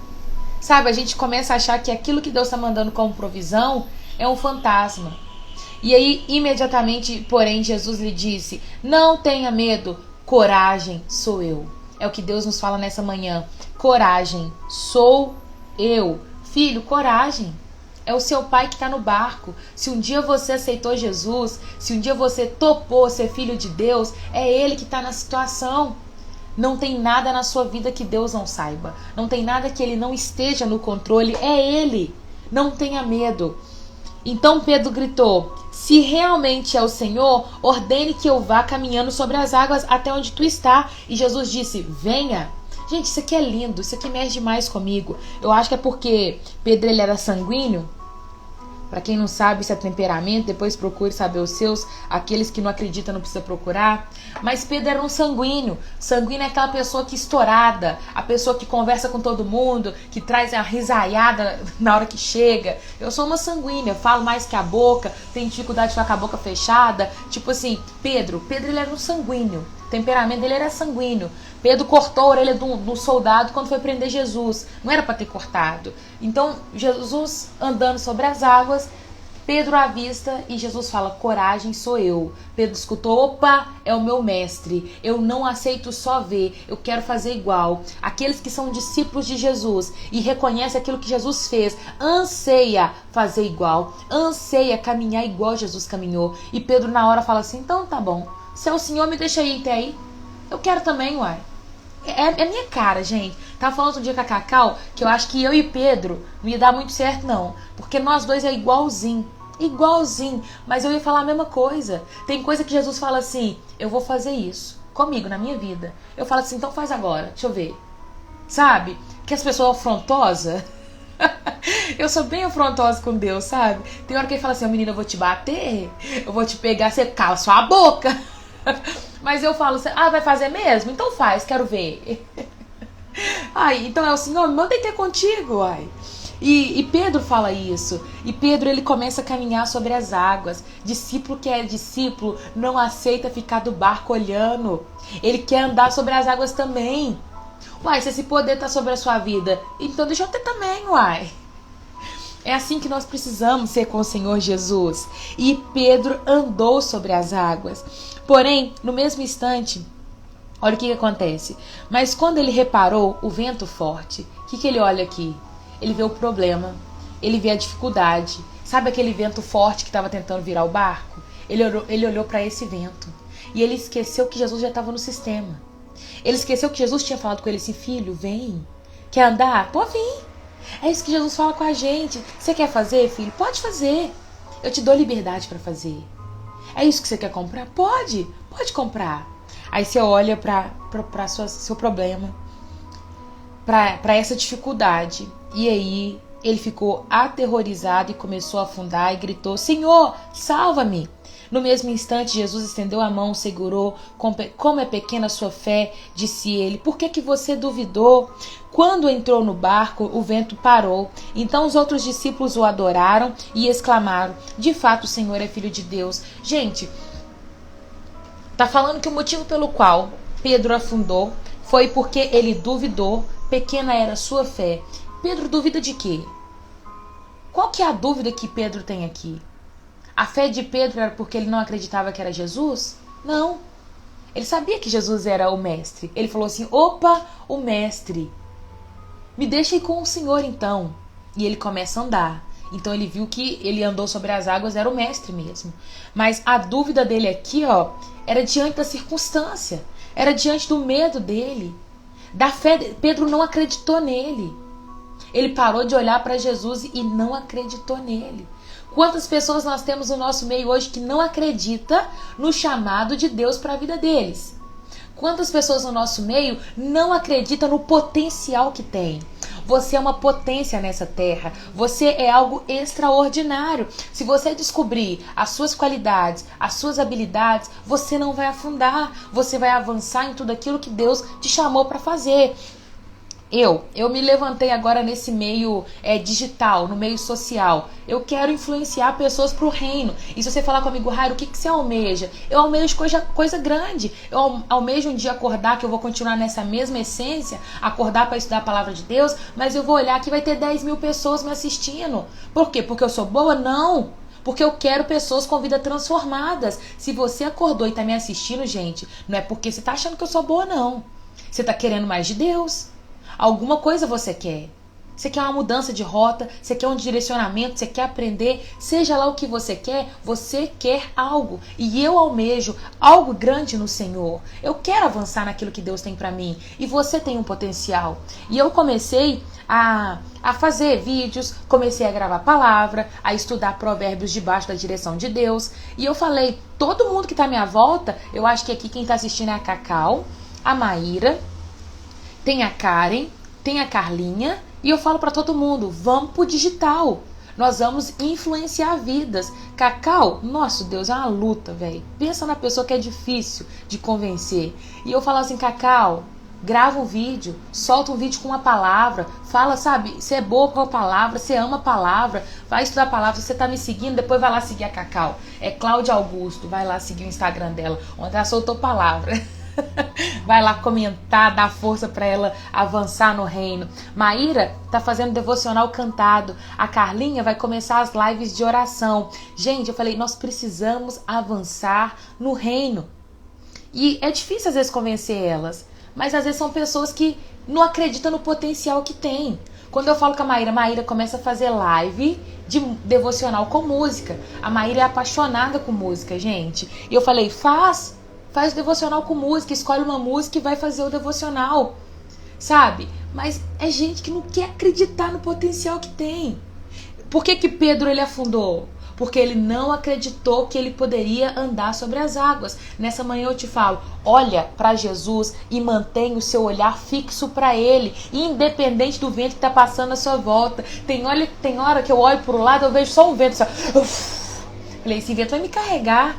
Sabe, a gente começa a achar que aquilo que Deus está mandando como provisão é um fantasma. E aí, imediatamente, porém, Jesus lhe disse, não tenha medo, coragem, sou eu. É o que Deus nos fala nessa manhã. Coragem, sou eu. Filho, coragem. É o seu pai que está no barco. Se um dia você aceitou Jesus, se um dia você topou ser filho de Deus, é Ele que está na situação. Não tem nada na sua vida que Deus não saiba. Não tem nada que Ele não esteja no controle. É Ele. Não tenha medo. Então Pedro gritou, se realmente é o Senhor, ordene que eu vá caminhando sobre as águas até onde tu está. E Jesus disse, venha. Gente, isso aqui é lindo. Isso aqui mexe demais comigo. Eu acho que é porque Pedro ele era sanguíneo. Para quem não sabe, isso é temperamento, depois procure saber os seus. Aqueles que não acreditam não precisa procurar. Mas Pedro era um sanguíneo. Sanguíneo é aquela pessoa que estourada, a pessoa que conversa com todo mundo, que traz a risaiada na hora que chega. Eu sou uma sanguínea, falo mais que a boca, tenho dificuldade de ficar com a boca fechada. Tipo assim, Pedro ele era um sanguíneo. O temperamento dele era sanguíneo. Pedro cortou a orelha do soldado quando foi prender Jesus. Não era para ter cortado. Então, Jesus andando sobre as águas, Pedro avista e Jesus fala, coragem, sou eu. Pedro escutou, opa, é o meu mestre. Eu não aceito só ver, eu quero fazer igual. Aqueles que são discípulos de Jesus e reconhecem aquilo que Jesus fez, anseia fazer igual, anseia caminhar igual Jesus caminhou. E Pedro na hora fala assim, então tá bom, se é o Senhor, me deixa ir até aí. Eu quero também, uai. É minha cara, gente. Tava falando um dia com a Cacau que eu acho que eu e Pedro não ia dar muito certo, não. Porque nós dois é igualzinho. Igualzinho. Mas eu ia falar a mesma coisa. Tem coisa que Jesus fala assim, eu vou fazer isso comigo, na minha vida. Eu falo assim, então faz agora, deixa eu ver. Sabe? Que as pessoas afrontosas. Eu sou bem afrontosa com Deus, sabe? Tem hora que ele fala assim, menina, eu vou te bater, eu vou te pegar, você cala sua boca. Mas eu falo assim, vai fazer mesmo? Então faz, quero ver. Ai, então é o Senhor, me manda ter contigo, ai. E Pedro fala isso. E Pedro, ele começa a caminhar sobre as águas. Discípulo que é discípulo não aceita ficar do barco olhando. Ele quer andar sobre as águas também. Uai, se esse poder tá sobre a sua vida, então deixa eu ter também, uai. É assim que nós precisamos ser com o Senhor Jesus. E Pedro andou sobre as águas. Porém, no mesmo instante, olha o que acontece. Mas quando ele reparou o vento forte, o que ele olha aqui? Ele vê o problema, ele vê a dificuldade. Sabe aquele vento forte que estava tentando virar o barco? Ele olhou para esse vento e ele esqueceu que Jesus já estava no sistema. Ele esqueceu que Jesus tinha falado com ele assim, filho, vem. Quer andar? Pode vir. É isso que Jesus fala com a gente. Você quer fazer, filho? Pode fazer. Eu te dou liberdade para fazer. É isso que você quer comprar? Pode comprar. Aí você olha para seu problema, para essa dificuldade. E aí Ele ficou aterrorizado e começou a afundar e gritou: Senhor, salva-me! No mesmo instante, Jesus estendeu a mão, segurou. Como é pequena a sua fé, disse ele. Por que você duvidou? Quando entrou no barco, o vento parou. Então os outros discípulos o adoraram e exclamaram: de fato, o Senhor é filho de Deus. Gente, tá falando que o motivo pelo qual Pedro afundou foi porque ele duvidou. Pequena era a sua fé. Pedro duvida de quê? Qual que é a dúvida que Pedro tem aqui? A fé de Pedro era porque ele não acreditava que era Jesus? Não. Ele sabia que Jesus era o mestre. Ele falou assim: opa, o mestre. Me deixa ir com o Senhor então. E ele começa a andar. Então ele viu que ele andou sobre as águas, era o mestre mesmo. Mas a dúvida dele aqui, ó, era diante da circunstância. Era diante do medo dele. Da fé, Pedro não acreditou nele. Ele parou de olhar para Jesus e não acreditou nele. Quantas pessoas nós temos no nosso meio hoje que não acredita no chamado de Deus para a vida deles? Quantas pessoas no nosso meio não acreditam no potencial que tem? Você é uma potência nessa terra. Você é algo extraordinário. Se você descobrir as suas qualidades, as suas habilidades, você não vai afundar. Você vai avançar em tudo aquilo que Deus te chamou para fazer. Eu me levantei agora nesse meio digital, no meio social. Eu quero influenciar pessoas para o reino. E se você falar comigo, Rairo, o que você almeja? Eu almejo coisa grande. Eu almejo um dia acordar, que eu vou continuar nessa mesma essência, acordar para estudar a palavra de Deus, mas eu vou olhar que vai ter 10 mil pessoas me assistindo. Por quê? Porque eu sou boa? Não. Porque eu quero pessoas com vida transformadas. Se você acordou e está me assistindo, gente, não é porque você está achando que eu sou boa, não. Você está querendo mais de Deus. Alguma coisa você quer. Você quer uma mudança de rota, você quer um direcionamento, você quer aprender, seja lá o que você quer algo. E eu almejo algo grande no Senhor. Eu quero avançar naquilo que Deus tem para mim. E você tem um potencial. E eu comecei a fazer vídeos, comecei a gravar palavra, a estudar provérbios debaixo da direção de Deus. E eu falei, todo mundo que tá à minha volta, eu acho que aqui quem tá assistindo é a Cacau, a Maíra, tem a Karen, tem a Carlinha, e eu falo para todo mundo, vamos pro digital. Nós vamos influenciar vidas. Cacau, nosso Deus, é uma luta, velho. Pensa na pessoa que é difícil de convencer. E eu falo assim, Cacau, grava um vídeo, solta um vídeo com uma palavra, fala, sabe, você é boa com a palavra, você ama a palavra, vai estudar a palavra, você tá me seguindo, depois vai lá seguir a Cacau. É Cláudia Augusto, vai lá seguir o Instagram dela, onde ela soltou palavra. Vai lá comentar, dar força para ela avançar no reino. Maíra tá fazendo devocional cantado. A Carlinha vai começar as lives de oração. Gente, eu falei, nós precisamos avançar no reino. E é difícil às vezes convencer elas, mas às vezes são pessoas que não acreditam no potencial que tem. Quando eu falo com a Maíra começa a fazer live de devocional com música. A Maíra é apaixonada com música, gente. E eu falei, faz o devocional com música, escolhe uma música e vai fazer o devocional, sabe? Mas é gente que não quer acreditar no potencial que tem. Por que Pedro ele afundou? Porque ele não acreditou que ele poderia andar sobre as águas. Nessa manhã eu te falo, olha para Jesus e mantenha o seu olhar fixo para ele, independente do vento que está passando à sua volta. Tem hora que eu olho para o lado, eu vejo só um vento, só. Falei, esse vento vai me carregar,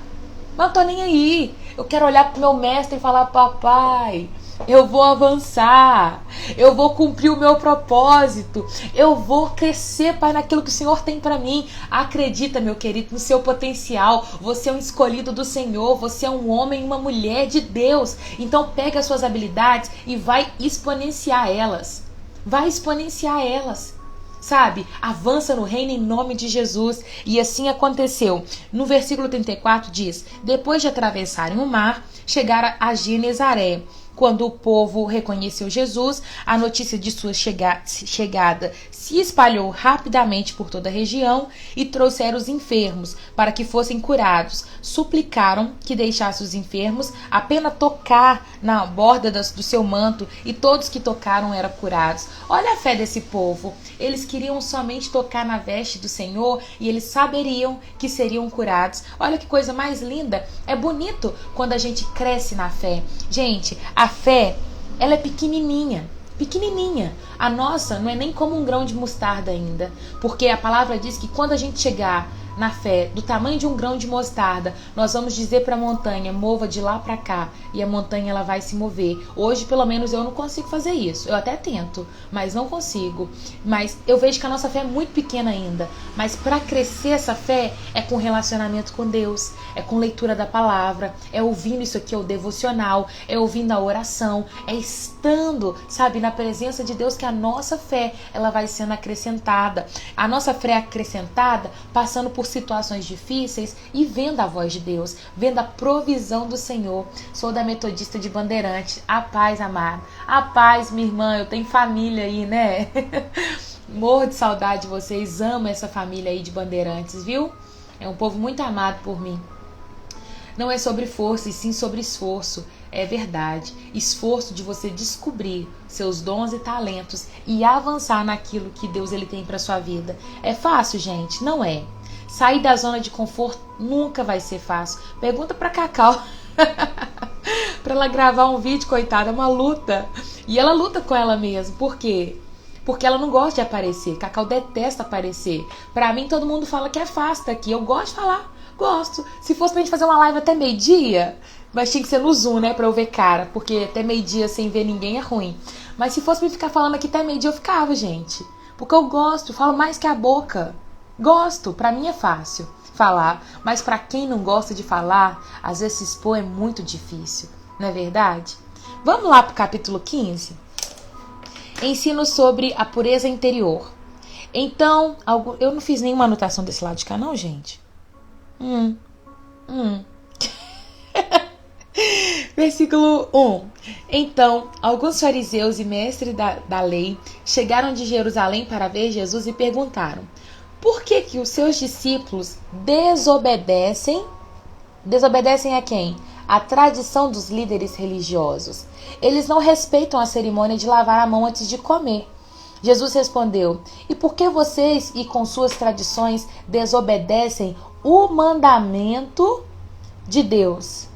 mas eu tô nem aí. Eu quero olhar pro meu mestre e falar, papai, eu vou avançar, eu vou cumprir o meu propósito, eu vou crescer, pai, naquilo que o Senhor tem para mim. Acredita, meu querido, no seu potencial. Você é um escolhido do Senhor, você é um homem e uma mulher de Deus. Então pega as suas habilidades e vai exponenciar elas. Vai exponenciar elas. Sabe? Avança no reino em nome de Jesus. E assim aconteceu. No versículo 34 diz, depois de atravessarem o mar, chegaram a Genezaré. Quando o povo reconheceu Jesus, a notícia de sua chegada se espalhou rapidamente por toda a região e trouxeram os enfermos para que fossem curados. Suplicaram que deixasse os enfermos apenas tocar na borda do seu manto e todos que tocaram eram curados. Olha a fé desse povo. Eles queriam somente tocar na veste do Senhor e eles saberiam que seriam curados. Olha que coisa mais linda. É bonito quando a gente cresce na fé. Gente, a fé, ela é pequenininha. pequenininha. A nossa não é nem como um grão de mostarda ainda, porque a palavra diz que quando a gente chegar na fé do tamanho de um grão de mostarda, nós vamos dizer para a montanha, mova de lá para cá, e a montanha ela vai se mover. Hoje, pelo menos, eu não consigo fazer isso. Eu até tento, mas não consigo. Mas eu vejo que a nossa fé é muito pequena ainda. Mas para crescer essa fé é com relacionamento com Deus, é com leitura da palavra, é ouvindo isso aqui, é o devocional, é ouvindo a oração, é estando, sabe, na presença de Deus que a nossa fé ela vai sendo acrescentada. A nossa fé é acrescentada passando por situações difíceis e vendo a voz de Deus, vendo a provisão do Senhor. Sou da Metodista de Bandeirante. A paz, amada. A paz, minha irmã. Eu tenho família aí, né? Morro de saudade de vocês. Amo essa família aí de Bandeirantes, viu? É um povo muito amado por mim. Não é sobre força, e sim sobre esforço. É verdade. Esforço de você descobrir seus dons e talentos e avançar naquilo que Deus ele tem para sua vida. É fácil, gente? Não é. Sair da zona de conforto nunca vai ser fácil. Pergunta pra Cacau. Pra ela gravar um vídeo, coitada, é uma luta. E ela luta com ela mesma. Por quê? Porque ela não gosta de aparecer. Cacau detesta aparecer. Pra mim, todo mundo fala que é fácil aqui. Eu gosto de falar. Gosto. Se fosse pra gente fazer uma live até meio-dia, mas tinha que ser no Zoom, né? Pra eu ver cara. Porque até meio-dia sem ver ninguém é ruim. Mas se fosse pra ficar falando aqui até meio-dia, eu ficava, gente. Porque eu gosto. Falo mais que a boca. Gosto, pra mim é fácil falar, mas pra quem não gosta de falar, às vezes se expor é muito difícil, não é verdade? Vamos lá pro capítulo 15? Ensino sobre a pureza interior. Então, eu não fiz nenhuma anotação desse lado de cá não, gente? Versículo 1. Então, alguns fariseus e mestres da lei chegaram de Jerusalém para ver Jesus e perguntaram: por que os seus discípulos desobedecem? Desobedecem a quem? A tradição dos líderes religiosos. Eles não respeitam a cerimônia de lavar a mão antes de comer. Jesus respondeu: e por que vocês, e com suas tradições, desobedecem o mandamento de Deus?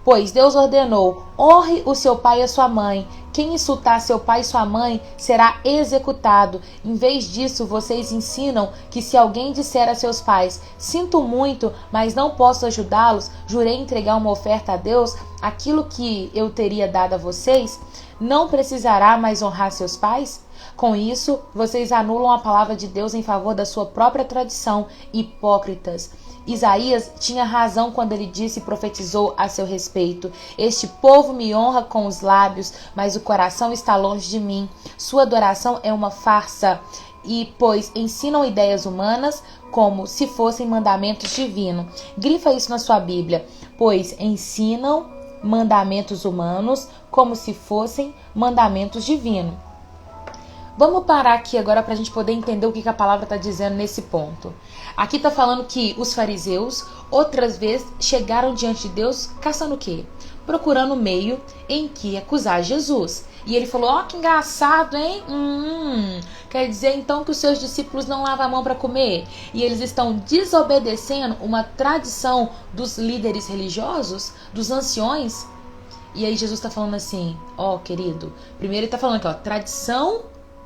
Pois Deus ordenou: honre o seu pai e a sua mãe. Quem insultar seu pai e sua mãe será executado. Em vez disso, vocês ensinam que se alguém disser a seus pais: sinto muito, mas não posso ajudá-los, jurei entregar uma oferta a Deus, aquilo que eu teria dado a vocês, não precisará mais honrar seus pais? Com isso, vocês anulam a palavra de Deus em favor da sua própria tradição, hipócritas. Isaías tinha razão quando ele disse e profetizou a seu respeito: este povo me honra com os lábios, mas o coração está longe de mim. Sua adoração é uma farsa, e pois ensinam ideias humanas como se fossem mandamentos divinos. Grifa isso na sua Bíblia. Pois ensinam mandamentos humanos como se fossem mandamentos divinos. Vamos parar aqui agora para a gente poder entender o que a palavra está dizendo nesse ponto. Aqui está falando que os fariseus, outras vezes, chegaram diante de Deus caçando o quê? Procurando meio em que acusar Jesus. E ele falou: ó, que engraçado, hein? Quer dizer então que os seus discípulos não lavam a mão para comer? E eles estão desobedecendo uma tradição dos líderes religiosos, dos anciões? E aí Jesus está falando assim: ó, querido, primeiro ele está falando aqui, ó, tradição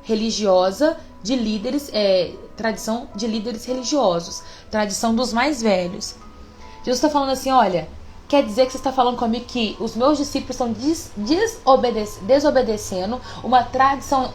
religiosa de líderes, tradição de líderes religiosos, tradição dos mais velhos. Jesus está falando assim: olha, quer dizer que você está falando comigo que os meus discípulos estão desobedecendo uma tradição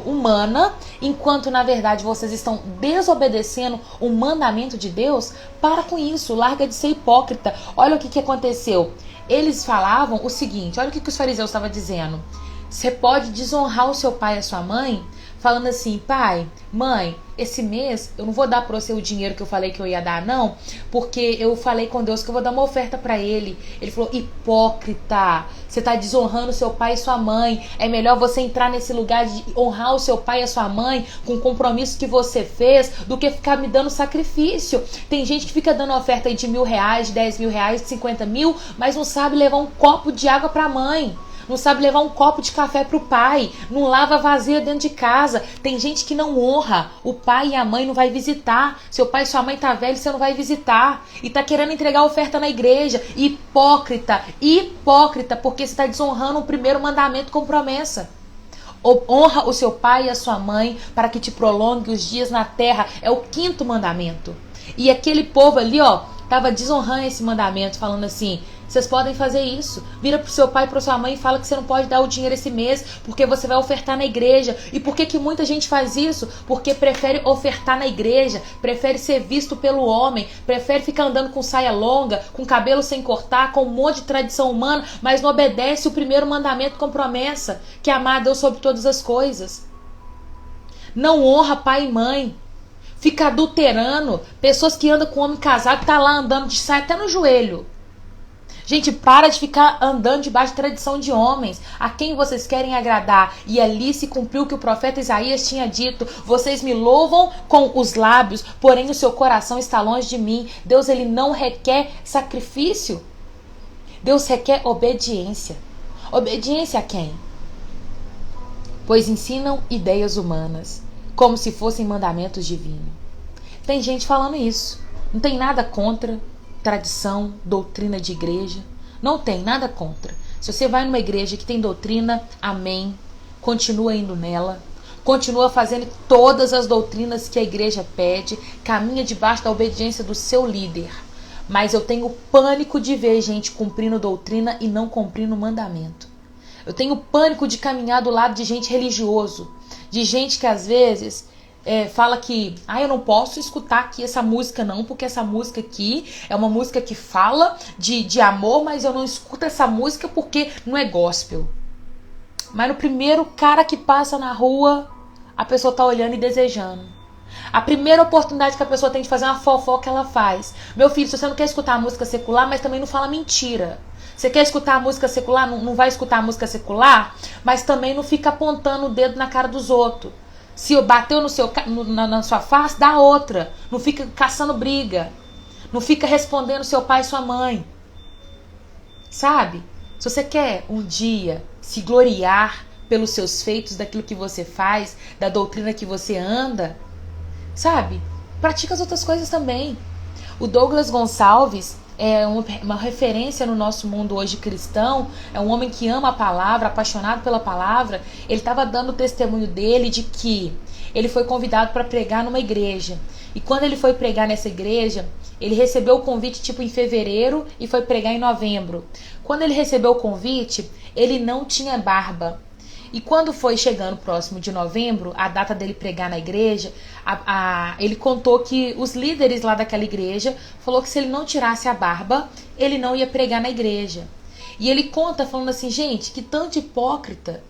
humana, enquanto na verdade vocês estão desobedecendo o mandamento de Deus? Para com isso, larga de ser hipócrita. Olha o que aconteceu. Eles falavam o seguinte, olha o que os fariseus estavam dizendo: você pode desonrar o seu pai e a sua mãe falando assim: pai, mãe, esse mês eu não vou dar para você o dinheiro que eu falei que eu ia dar, não, porque eu falei com Deus que eu vou dar uma oferta para ele. Ele falou: hipócrita, você tá desonrando seu pai e sua mãe. É melhor você entrar nesse lugar de honrar o seu pai e a sua mãe com o compromisso que você fez, do que ficar me dando sacrifício. Tem gente que fica dando oferta aí de R$1.000, de R$10.000, de 50 mil, mas não sabe levar um copo de água para a mãe. Não sabe levar um copo de café pro pai, não lava vasilha dentro de casa. Tem gente que não honra o pai e a mãe, não vai visitar. Seu pai e sua mãe tá velho, você não vai visitar. E tá querendo entregar oferta na igreja. Hipócrita, hipócrita, porque você tá desonrando o primeiro mandamento com promessa. Honra o seu pai e a sua mãe para que te prolongue os dias na terra. É o 5º mandamento. E aquele povo ali, estava desonrando esse mandamento, falando assim: vocês podem fazer isso. Vira pro seu pai e pra sua mãe e fala que você não pode dar o dinheiro esse mês porque você vai ofertar na igreja. E por que muita gente faz isso? Porque prefere ofertar na igreja, prefere ser visto pelo homem, prefere ficar andando com saia longa, com cabelo sem cortar, com um monte de tradição humana, mas não obedece o 1º mandamento com promessa, que é amar a Deus sobre todas as coisas. Não honra pai e mãe. Fica adulterando. Pessoas que andam com homem casado que tá lá andando de saia até no joelho. Gente, para de ficar andando debaixo de tradição de homens. A quem vocês querem agradar? E ali se cumpriu o que o profeta Isaías tinha dito: vocês me louvam com os lábios, porém o seu coração está longe de mim. Deus, ele não requer sacrifício. Deus requer obediência. Obediência a quem? Pois ensinam ideias humanas, como se fossem mandamentos divinos. Tem gente falando isso. Não tem nada contra tradição, doutrina de igreja. Não tem nada contra. Se você vai numa igreja que tem doutrina, amém. Continua indo nela. Continua fazendo todas as doutrinas que a igreja pede. Caminha debaixo da obediência do seu líder. Mas eu tenho pânico de ver gente cumprindo doutrina e não cumprindo mandamento. Eu tenho pânico de caminhar do lado de gente religioso. De gente que às vezes fala que eu não posso escutar aqui essa música não, porque essa música aqui é uma música que fala de amor, mas eu não escuto essa música porque não é gospel. Mas no primeiro cara que passa na rua, a pessoa tá olhando e desejando. A primeira oportunidade que a pessoa tem de fazer uma fofoca, ela faz. Meu filho, se você não quer escutar a música secular, mas também não fala mentira. Você quer escutar a música secular, não vai escutar a música secular, mas também não fica apontando o dedo na cara dos outros. Se bateu na sua face, dá outra. Não fica caçando briga. Não fica respondendo seu pai e sua mãe. Sabe? Se você quer um dia se gloriar pelos seus feitos, daquilo que você faz, da doutrina que você anda, sabe? Pratica as outras coisas também. O Douglas Gonçalves é uma referência no nosso mundo hoje cristão. É um homem que ama a palavra, apaixonado pela palavra. Ele estava dando o testemunho dele de que ele foi convidado para pregar numa igreja. E quando ele foi pregar nessa igreja, ele recebeu o convite tipo em fevereiro e foi pregar em novembro. Quando ele recebeu o convite, ele não tinha barba. E quando foi chegando próximo de novembro, a data dele pregar na igreja, ele contou que os líderes lá daquela igreja falou que se ele não tirasse a barba, ele não ia pregar na igreja. E ele conta falando assim: gente, que tanto hipócrita,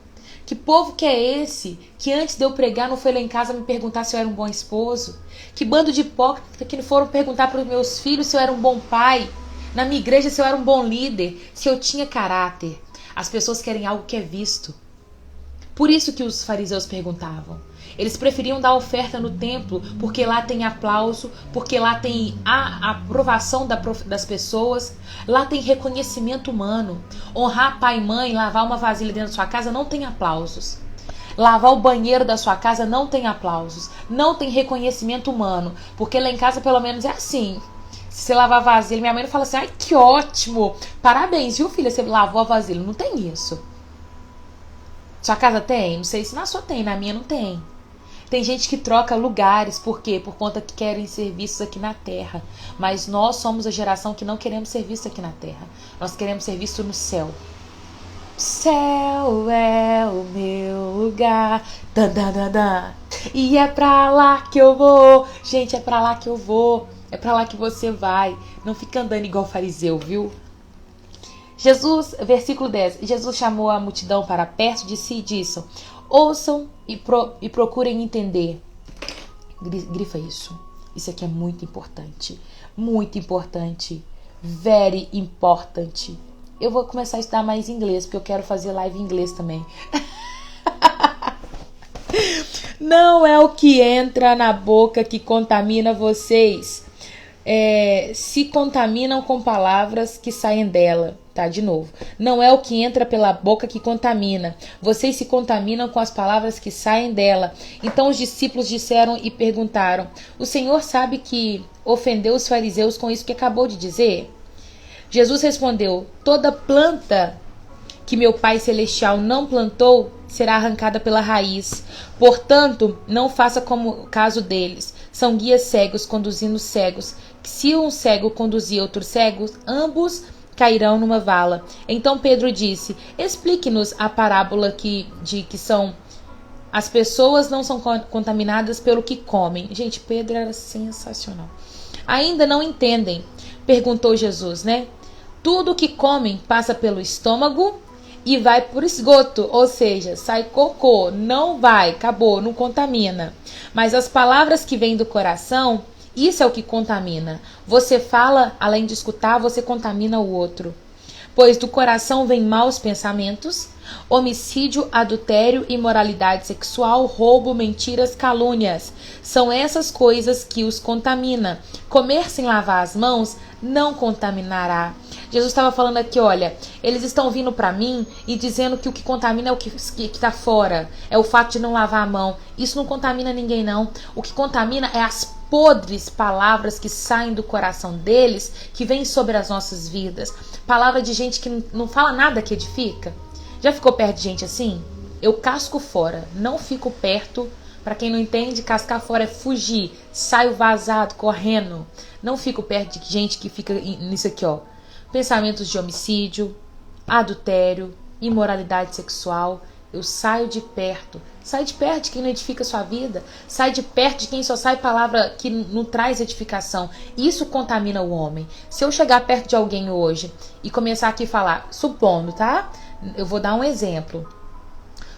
que povo que é esse, que antes de eu pregar não foi lá em casa me perguntar se eu era um bom esposo? Que bando de hipócrita que não foram perguntar para os meus filhos se eu era um bom pai, na minha igreja se eu era um bom líder, se eu tinha caráter. As pessoas querem algo que é visto. Por isso que os fariseus perguntavam. Eles preferiam dar oferta no templo, porque lá tem aplauso, porque lá tem a aprovação das pessoas, lá tem reconhecimento humano. Honrar pai e mãe, lavar uma vasilha dentro da sua casa não tem aplausos. Lavar o banheiro da sua casa não tem aplausos. Não tem reconhecimento humano, porque lá em casa pelo menos é assim. Se você lavar a vasilha, minha mãe não fala assim: ai, que ótimo, parabéns, viu filha, você lavou a vasilha. Não tem isso. Sua casa tem? Não sei se na sua tem, na minha não tem. Tem gente que troca lugares, por quê? Por conta que querem ser vistos aqui na terra. Mas nós somos a geração que não queremos ser vistos aqui na terra. Nós queremos ser vistos no céu. Céu é o meu lugar. Dan, dan, dan, dan. E é pra lá que eu vou. Gente, é pra lá que eu vou. É pra lá que você vai. Não fica andando igual fariseu, viu? Jesus, versículo 10, Jesus chamou a multidão para perto de si e disse: ouçam e procurem entender. Grifa isso. Isso aqui é muito importante. Muito importante. Very important. Eu vou começar a estudar mais inglês, porque eu quero fazer live em inglês também. Não é o que entra na boca que contamina vocês. Se contaminam com palavras que saem dela. Tá, de novo. Não é o que entra pela boca que contamina. Vocês se contaminam com as palavras que saem dela. Então os discípulos disseram e perguntaram: o Senhor sabe que ofendeu os fariseus com isso que acabou de dizer? Jesus respondeu: toda planta que meu Pai Celestial não plantou será arrancada pela raiz. Portanto, não faça como o caso deles. São guias cegos conduzindo cegos. Se um cego conduzir outro cego, ambos cairão numa vala. Então Pedro disse: explique-nos a parábola de que as pessoas não são contaminadas pelo que comem. Gente, Pedro era sensacional. Ainda não entendem? Perguntou Jesus, né? Tudo que comem passa pelo estômago e vai por esgoto, ou seja, sai cocô, não vai, acabou, não contamina. Mas as palavras que vêm do coração, isso é o que contamina. Você fala, além de escutar, você contamina o outro. Pois do coração vêm maus pensamentos, homicídio, adultério, imoralidade sexual, roubo, mentiras, calúnias. São essas coisas que os contamina. Comer sem lavar as mãos não contaminará. Jesus estava falando aqui, olha, eles estão vindo para mim e dizendo que o que contamina é o que está fora, é o fato de não lavar a mão. Isso não contamina ninguém, não. O que contamina é as podres palavras que saem do coração deles, que vêm sobre as nossas vidas. Palavra de gente que não fala nada que edifica. Já ficou perto de gente assim? Eu casco fora, não fico perto. Para quem não entende, cascar fora é fugir, saio vazado, correndo. Não fico perto de gente que fica nisso aqui, ó. Pensamentos de homicídio, adultério, imoralidade sexual. Eu saio de perto. Sai de perto de quem não edifica a sua vida. Sai de perto de quem só sai palavra que não traz edificação. Isso contamina o homem. Se eu chegar perto de alguém hoje e começar aqui a falar, supondo, tá? Eu vou dar um exemplo.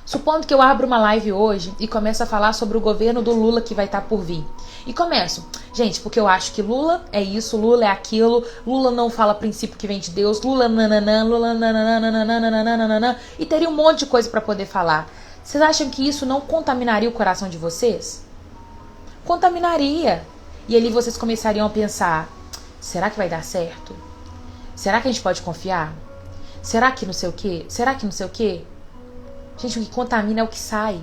Supondo que eu abro uma live hoje e começo a falar sobre o governo do Lula que vai estar por vir. E começo, gente, porque eu acho que Lula é isso, Lula é aquilo, Lula não fala princípio que vem de Deus, Lula nananã, Lula nananã, e teria um monte de coisa para poder falar. Vocês acham que isso não contaminaria o coração de vocês? Contaminaria. E ali vocês começariam a pensar, será que vai dar certo? Será que a gente pode confiar? Será que não sei o quê? Será que não sei o quê? Gente, o que contamina é o que sai.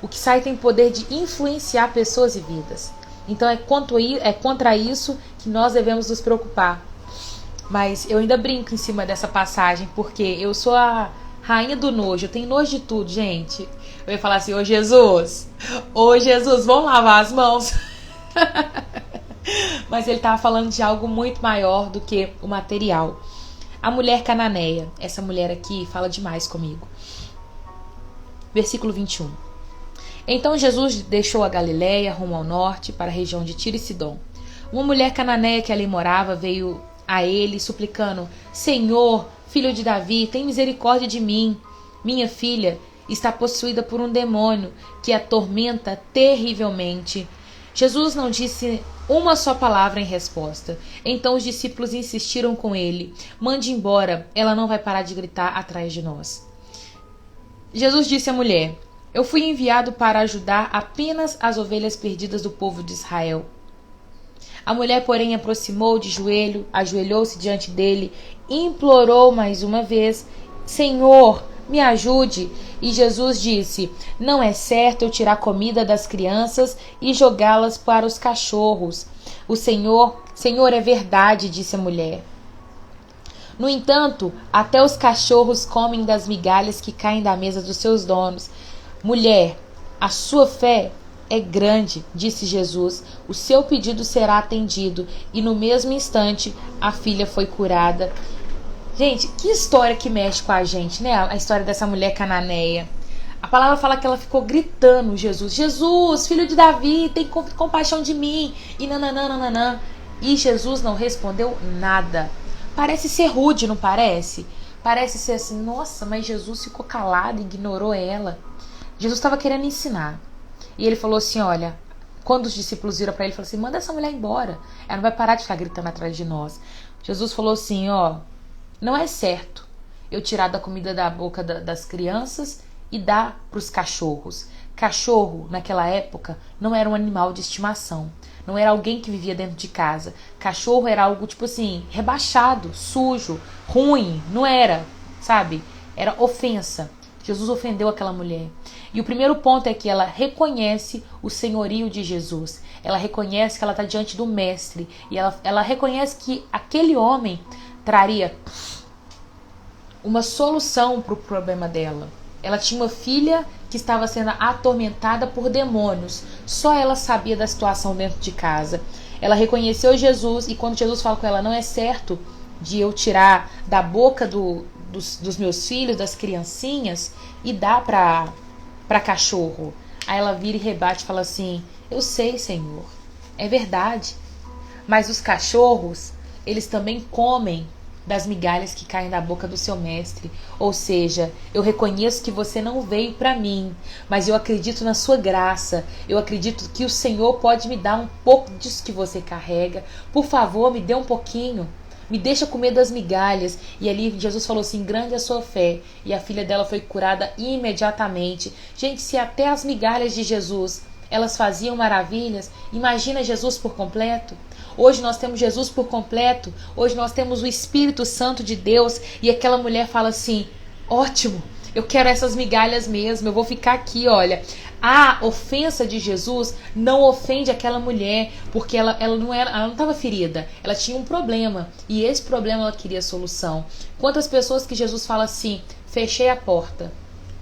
O que sai tem poder de influenciar pessoas e vidas. Então é contra isso que nós devemos nos preocupar. Mas eu ainda brinco em cima dessa passagem, porque eu sou a rainha do nojo. Eu tenho nojo de tudo, gente. Eu ia falar assim, ô Jesus, vamos lavar as mãos. Mas ele estava falando de algo muito maior do que o material. A mulher cananeia. Essa mulher aqui fala demais comigo. Versículo 21. Então Jesus deixou a Galileia, rumo ao norte, para a região de Tiro e Sidom. Uma mulher cananeia que ali morava veio a ele, suplicando, Senhor, filho de Davi, tem misericórdia de mim. Minha filha está possuída por um demônio que a atormenta terrivelmente. Jesus não disse uma só palavra em resposta. Então os discípulos insistiram com ele, mande embora, ela não vai parar de gritar atrás de nós. Jesus disse à mulher, eu fui enviado para ajudar apenas as ovelhas perdidas do povo de Israel. A mulher, porém, aproximou de joelho, ajoelhou-se diante dele, implorou mais uma vez, Senhor, me ajude. E Jesus disse, não é certo eu tirar comida das crianças e jogá-las para os cachorros. Senhor, é verdade, disse a mulher. No entanto, até os cachorros comem das migalhas que caem da mesa dos seus donos. Mulher, a sua fé é grande, disse Jesus. O seu pedido será atendido. E no mesmo instante, a filha foi curada. Gente, que história que mexe com a gente, né? A história dessa mulher cananeia. A palavra fala que ela ficou gritando, Jesus, filho de Davi, tem compaixão de mim. E nananã. E Jesus não respondeu nada. Parece ser rude, não parece? Parece ser assim, nossa, mas Jesus ficou calado e ignorou ela. Jesus estava querendo ensinar. E ele falou assim, olha, quando os discípulos viram para ele, falou assim, manda essa mulher embora. Ela não vai parar de ficar gritando atrás de nós. Jesus falou assim, ó, não é certo eu tirar da comida da boca das crianças e dar para os cachorros. Cachorro, naquela época, não era um animal de estimação. Não era alguém que vivia dentro de casa. Cachorro era algo, tipo assim, rebaixado, sujo, ruim. Não era, sabe? Era ofensa. Jesus ofendeu aquela mulher. E o primeiro ponto é que ela reconhece o senhorio de Jesus. Ela reconhece que ela está diante do mestre. E ela reconhece que aquele homem traria uma solução para o problema dela. Ela tinha uma filha que estava sendo atormentada por demônios. Só ela sabia da situação dentro de casa. Ela reconheceu Jesus e quando Jesus fala com ela, não é certo de eu tirar da boca dos meus filhos, das criancinhas, e dar para cachorro. Aí ela vira e rebate e fala assim, eu sei, Senhor, é verdade. Mas os cachorros, eles também comem das migalhas que caem da boca do seu mestre. Ou seja, eu reconheço que você não veio para mim, mas eu acredito na sua graça. Eu acredito que o Senhor pode me dar um pouco disso que você carrega. Por favor, me dê um pouquinho. Me deixa comer das migalhas. E ali Jesus falou assim, grande é a sua fé. E a filha dela foi curada imediatamente. Gente, se até as migalhas de Jesus, elas faziam maravilhas, imagina Jesus por completo. Hoje nós temos Jesus por completo. Hoje nós temos o Espírito Santo de Deus. E aquela mulher fala assim, ótimo, eu quero essas migalhas mesmo. Eu vou ficar aqui, olha. A ofensa de Jesus não ofende aquela mulher. Porque ela não estava ferida. Ela tinha um problema. E esse problema ela queria solução. Quantas pessoas que Jesus fala assim, fechei a porta,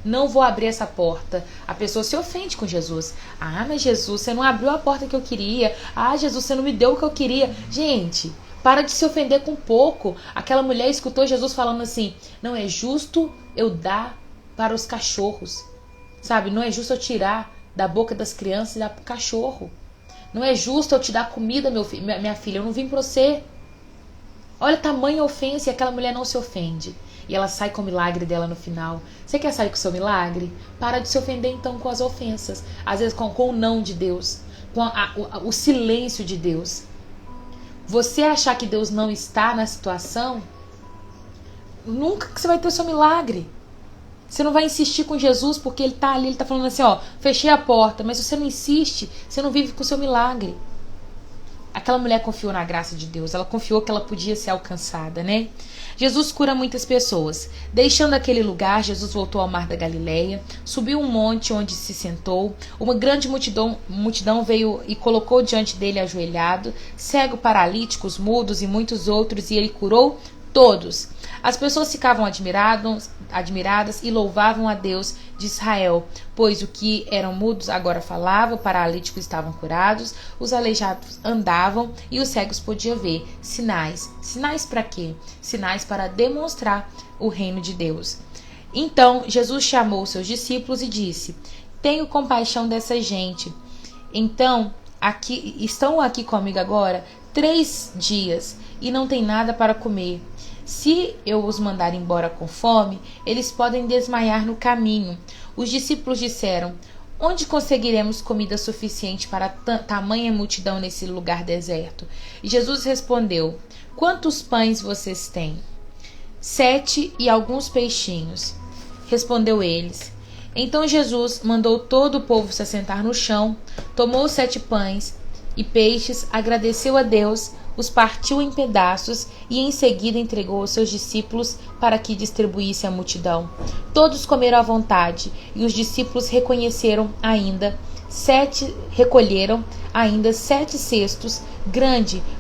não vou abrir essa porta. A pessoa se ofende com Jesus. Ah, mas Jesus, você não abriu a porta que eu queria. Ah, Jesus, você não me deu o que eu queria. Gente, para de se ofender com pouco. Aquela mulher escutou Jesus falando assim, não é justo eu dar para os cachorros. Sabe, não é justo eu tirar da boca das crianças e dar para o cachorro. Não é justo eu te dar comida, minha filha. Eu não vim para você. Olha a tamanha ofensa e aquela mulher não se ofende. E ela sai com o milagre dela no final. Você quer sair com o seu milagre? Para de se ofender então com as ofensas. Às vezes com o não de Deus. Com o silêncio de Deus. Você achar que Deus não está na situação, nunca que você vai ter o seu milagre. Você não vai insistir com Jesus porque ele está ali, ele está falando assim, ó, fechei a porta. Mas se você não insiste, você não vive com o seu milagre. Aquela mulher confiou na graça de Deus. Ela confiou que ela podia ser alcançada, né? Jesus cura muitas pessoas. Deixando aquele lugar, Jesus voltou ao mar da Galileia, subiu um monte onde se sentou. Uma grande multidão veio e colocou diante dele ajoelhado, cego, paralíticos, mudos e muitos outros, e ele curou todos. As pessoas ficavam admiradas e louvavam a Deus de Israel, pois o que eram mudos agora falavam, paralíticos estavam curados, os aleijados andavam e os cegos podiam ver. Sinais. Sinais para quê? Sinais para demonstrar o reino de Deus. Então Jesus chamou seus discípulos e disse, tenho compaixão dessa gente. Então, estão aqui comigo agora 3 dias e não tem nada para comer. Se eu os mandar embora com fome, eles podem desmaiar no caminho. Os discípulos disseram, onde conseguiremos comida suficiente para tamanha multidão nesse lugar deserto? E Jesus respondeu, quantos pães vocês têm? 7 e alguns peixinhos. Respondeu eles. Então Jesus mandou todo o povo se assentar no chão, tomou os 7 pães e peixes, agradeceu a Deus, os partiu em pedaços e em seguida entregou aos seus discípulos para que distribuísse à multidão. Todos comeram à vontade e os discípulos recolheram ainda 7 cestos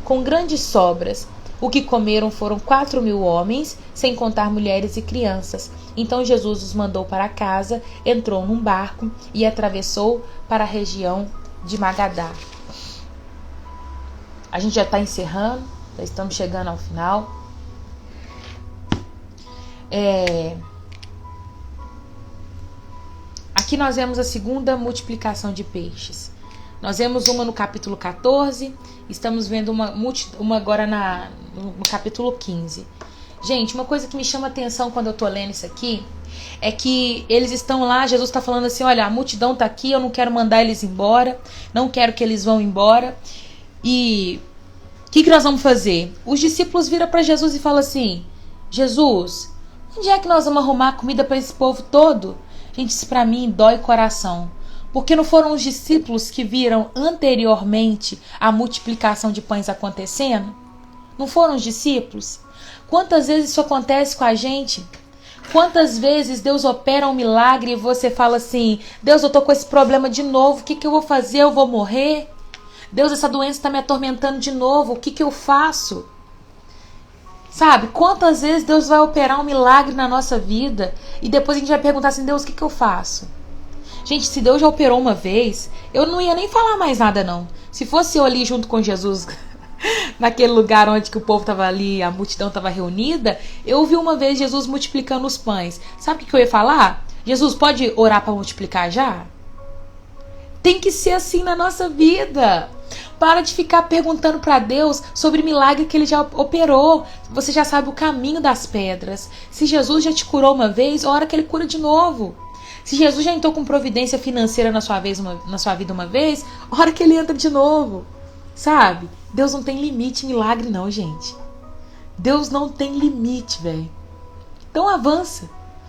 com grandes sobras. O que comeram foram 4.000 homens, sem contar mulheres e crianças. Então Jesus os mandou para casa, entrou num barco e atravessou para a região de Magadá. A gente já está encerrando, já estamos chegando ao final. Aqui nós vemos a segunda multiplicação de peixes. Nós vemos uma no capítulo 14, estamos vendo uma agora no capítulo 15. Gente, uma coisa que me chama a atenção quando eu estou lendo isso aqui é que eles estão lá, Jesus está falando assim, olha, a multidão está aqui, eu não quero mandar eles embora, não quero que eles vão embora. E o que nós vamos fazer? Os discípulos viram para Jesus e falam assim, Jesus, onde é que nós vamos arrumar comida para esse povo todo? Gente, isso para mim dói o coração. Porque não foram os discípulos que viram anteriormente a multiplicação de pães acontecendo? Não foram os discípulos? Quantas vezes isso acontece com a gente? Quantas vezes Deus opera um milagre e você fala assim, Deus, eu tô com esse problema de novo, o que eu vou fazer? Eu vou morrer? Deus, essa doença está me atormentando de novo, o que eu faço? Sabe? Quantas vezes Deus vai operar um milagre na nossa vida e depois a gente vai perguntar assim, Deus, o que eu faço? Gente, se Deus já operou uma vez, eu não ia nem falar mais nada, não. Se fosse eu ali junto com Jesus, naquele lugar onde que o povo estava ali, a multidão estava reunida, eu vi uma vez Jesus multiplicando os pães. Sabe o que eu ia falar? Jesus, pode orar para multiplicar já? Tem que ser assim na nossa vida. Para de ficar perguntando para Deus sobre milagre que ele já operou. Você já sabe o caminho das pedras. Se Jesus já te curou uma vez, ora que ele cura de novo. Se Jesus já entrou com providência financeira na sua vida uma vez, ora que ele entra de novo. Sabe? Deus não tem limite em milagre não, gente. Deus não tem limite, velho. Então avança.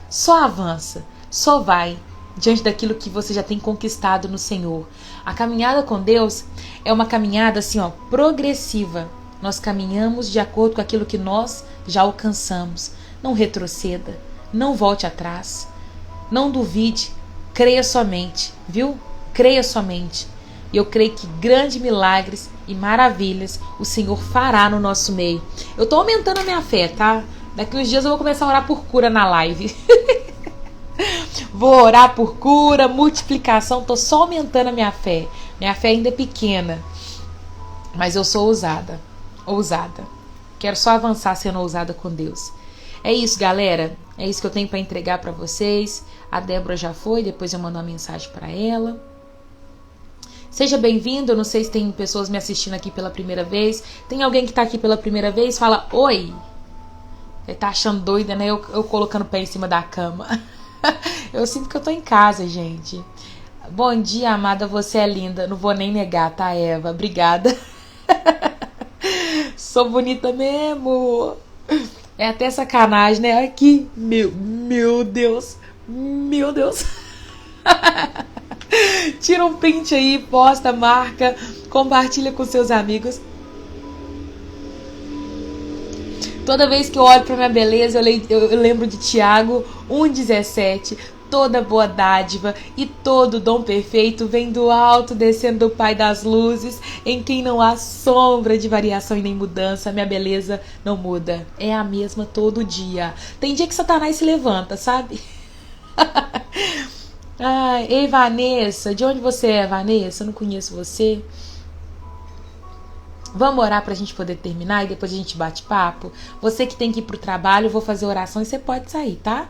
Só vai diante daquilo que você já tem conquistado no Senhor. A caminhada com Deus é uma caminhada assim, ó, progressiva. Nós caminhamos de acordo com aquilo que nós já alcançamos. Não retroceda, não volte atrás, não duvide, creia somente, viu? Creia somente. E eu creio que grandes milagres e maravilhas o Senhor fará no nosso meio. Eu tô aumentando a minha fé, tá? Daqui uns dias eu vou começar a orar por cura na live. Vou orar por cura, multiplicação. Tô só aumentando a minha fé. Minha fé ainda é pequena, mas eu sou ousada. Quero só avançar sendo ousada com Deus. É isso, galera. É isso que eu tenho para entregar para vocês. A Débora já foi, depois eu mando uma mensagem para ela. Seja bem-vindo. Eu não sei se tem pessoas me assistindo aqui pela primeira vez. Tem alguém que tá aqui pela primeira vez? Fala oi. Ele tá achando doida, né? Eu colocando o pé em cima da cama. Eu sinto que eu tô em casa, gente. Bom dia, amada, você é linda. Não vou nem negar, tá, Eva? Obrigada. Sou bonita mesmo. É até sacanagem, né? Aqui, meu Deus. Meu Deus. Tira um print aí, posta, marca, compartilha com seus amigos. Toda vez que eu olho para minha beleza, eu lembro de Tiago 1,17. Toda boa dádiva e todo dom perfeito vem do alto, descendo do Pai das luzes, em quem não há sombra de variação e nem mudança. Minha beleza não muda, é a mesma todo dia. Tem dia que Satanás se levanta, sabe? Ai, ei, Vanessa, de onde você é, Vanessa? Eu não conheço você. Vamos orar pra gente poder terminar e depois a gente bate papo? Você que tem que ir pro trabalho, eu vou fazer oração e você pode sair, tá?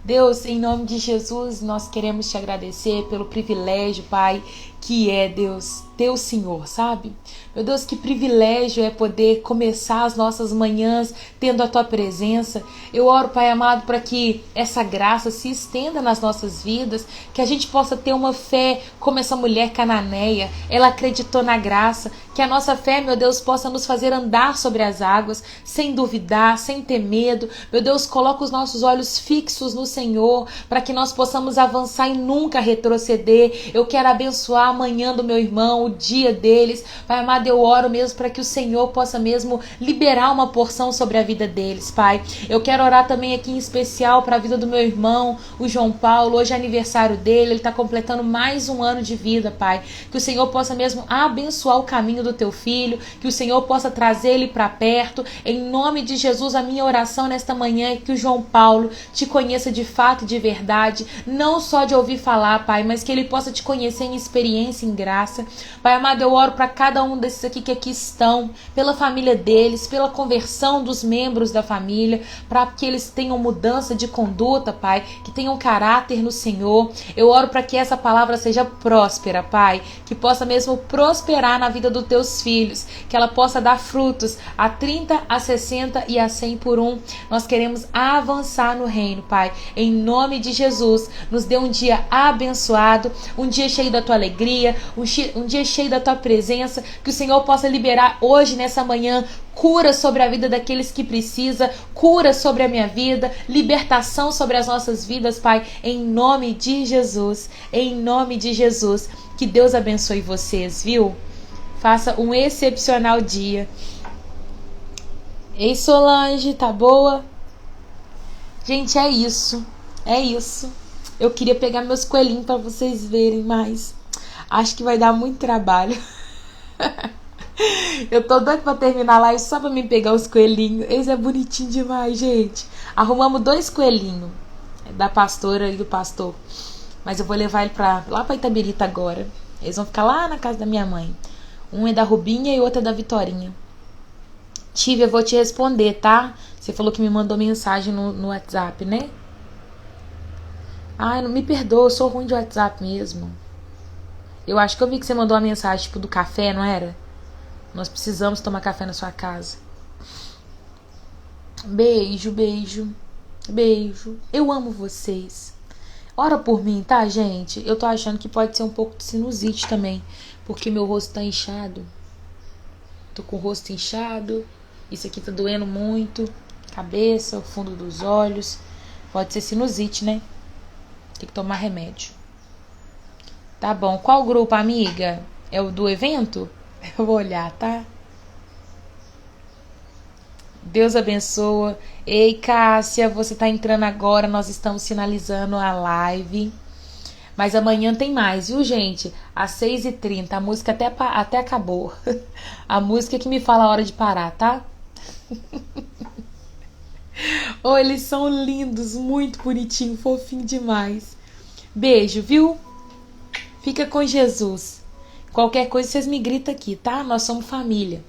Deus, em nome de Jesus, nós queremos te agradecer pelo privilégio, Pai, que é, Deus, teu Senhor, sabe? Meu Deus, que privilégio é poder começar as nossas manhãs tendo a tua presença. Eu oro, Pai amado, para que essa graça se estenda nas nossas vidas, que a gente possa ter uma fé como essa mulher cananeia. Ela acreditou na graça, que a nossa fé, meu Deus, possa nos fazer andar sobre as águas, sem duvidar, sem ter medo. Meu Deus, coloca os nossos olhos fixos no Senhor, para que nós possamos avançar e nunca retroceder. Eu quero abençoar a manhã do meu irmão, o dia deles. Pai amado, eu oro mesmo para que o Senhor possa mesmo liberar uma porção sobre a vida deles, Pai. Eu quero orar também aqui em especial para a vida do meu irmão, o João Paulo. Hoje é aniversário dele, ele está completando mais um ano de vida, Pai. Que o Senhor possa mesmo abençoar o caminho do teu filho, que o Senhor possa trazer ele para perto. Em nome de Jesus, a minha oração nesta manhã é que o João Paulo te conheça de fato e de verdade, não só de ouvir falar, Pai, mas que ele possa te conhecer em experiência, em graça. Pai amado, eu oro para cada um desses aqui que aqui estão, pela família deles, pela conversão dos membros da família, para que eles tenham mudança de conduta, Pai, que tenham caráter no Senhor. Eu oro para que essa palavra seja próspera, Pai, que possa mesmo prosperar na vida dos teus filhos, que ela possa dar frutos a 30, a 60 e a 100 por um. Nós queremos avançar no reino, Pai, em nome de Jesus. Nos dê um dia abençoado, um dia cheio da tua alegria, um dia cheio da tua presença, que o Senhor possa liberar hoje, nessa manhã, cura sobre a vida daqueles que precisa, cura sobre a minha vida, libertação sobre as nossas vidas, Pai, em nome de Jesus, em nome de Jesus. Que Deus abençoe vocês, viu? Faça um excepcional dia. Ei, Solange, tá boa? Gente, é isso. É isso. Eu queria pegar meus coelhinhos para vocês verem, mas acho que vai dar muito trabalho. Eu tô doida pra terminar a live só pra me pegar os coelhinhos. Eles é bonitinho demais, gente. Arrumamos 2 coelhinhos. Da pastora e do pastor. Mas eu vou levar ele lá pra Itabirita agora. Eles vão ficar lá na casa da minha mãe. Um é da Rubinha e outro é da Vitorinha. Tive, eu vou te responder, tá? Você falou que me mandou mensagem no WhatsApp, né? Ai, não me perdoa, eu sou ruim de WhatsApp mesmo. Eu acho que eu vi que você mandou uma mensagem tipo do café, não era? Nós precisamos tomar café na sua casa. Beijo, beijo, beijo. Eu amo vocês. Ora por mim, tá, gente? Eu tô achando que pode ser um pouco de sinusite também, porque meu rosto tá inchado. Tô com o rosto inchado. Isso aqui tá doendo muito. Cabeça, o fundo dos olhos. Pode ser sinusite, né? Tem que tomar remédio. Tá bom. Qual grupo, amiga? É o do evento? Eu vou olhar, tá? Deus abençoa. Ei, Cássia, você tá entrando agora. Nós estamos finalizando a live. Mas amanhã tem mais, viu, gente? Às 6h30. A música até acabou. A música que me fala a hora de parar, tá? Oh, eles são lindos, muito bonitinho, fofinho demais. Beijo, viu? Fica com Jesus. Qualquer coisa vocês me gritam aqui, tá? Nós somos família.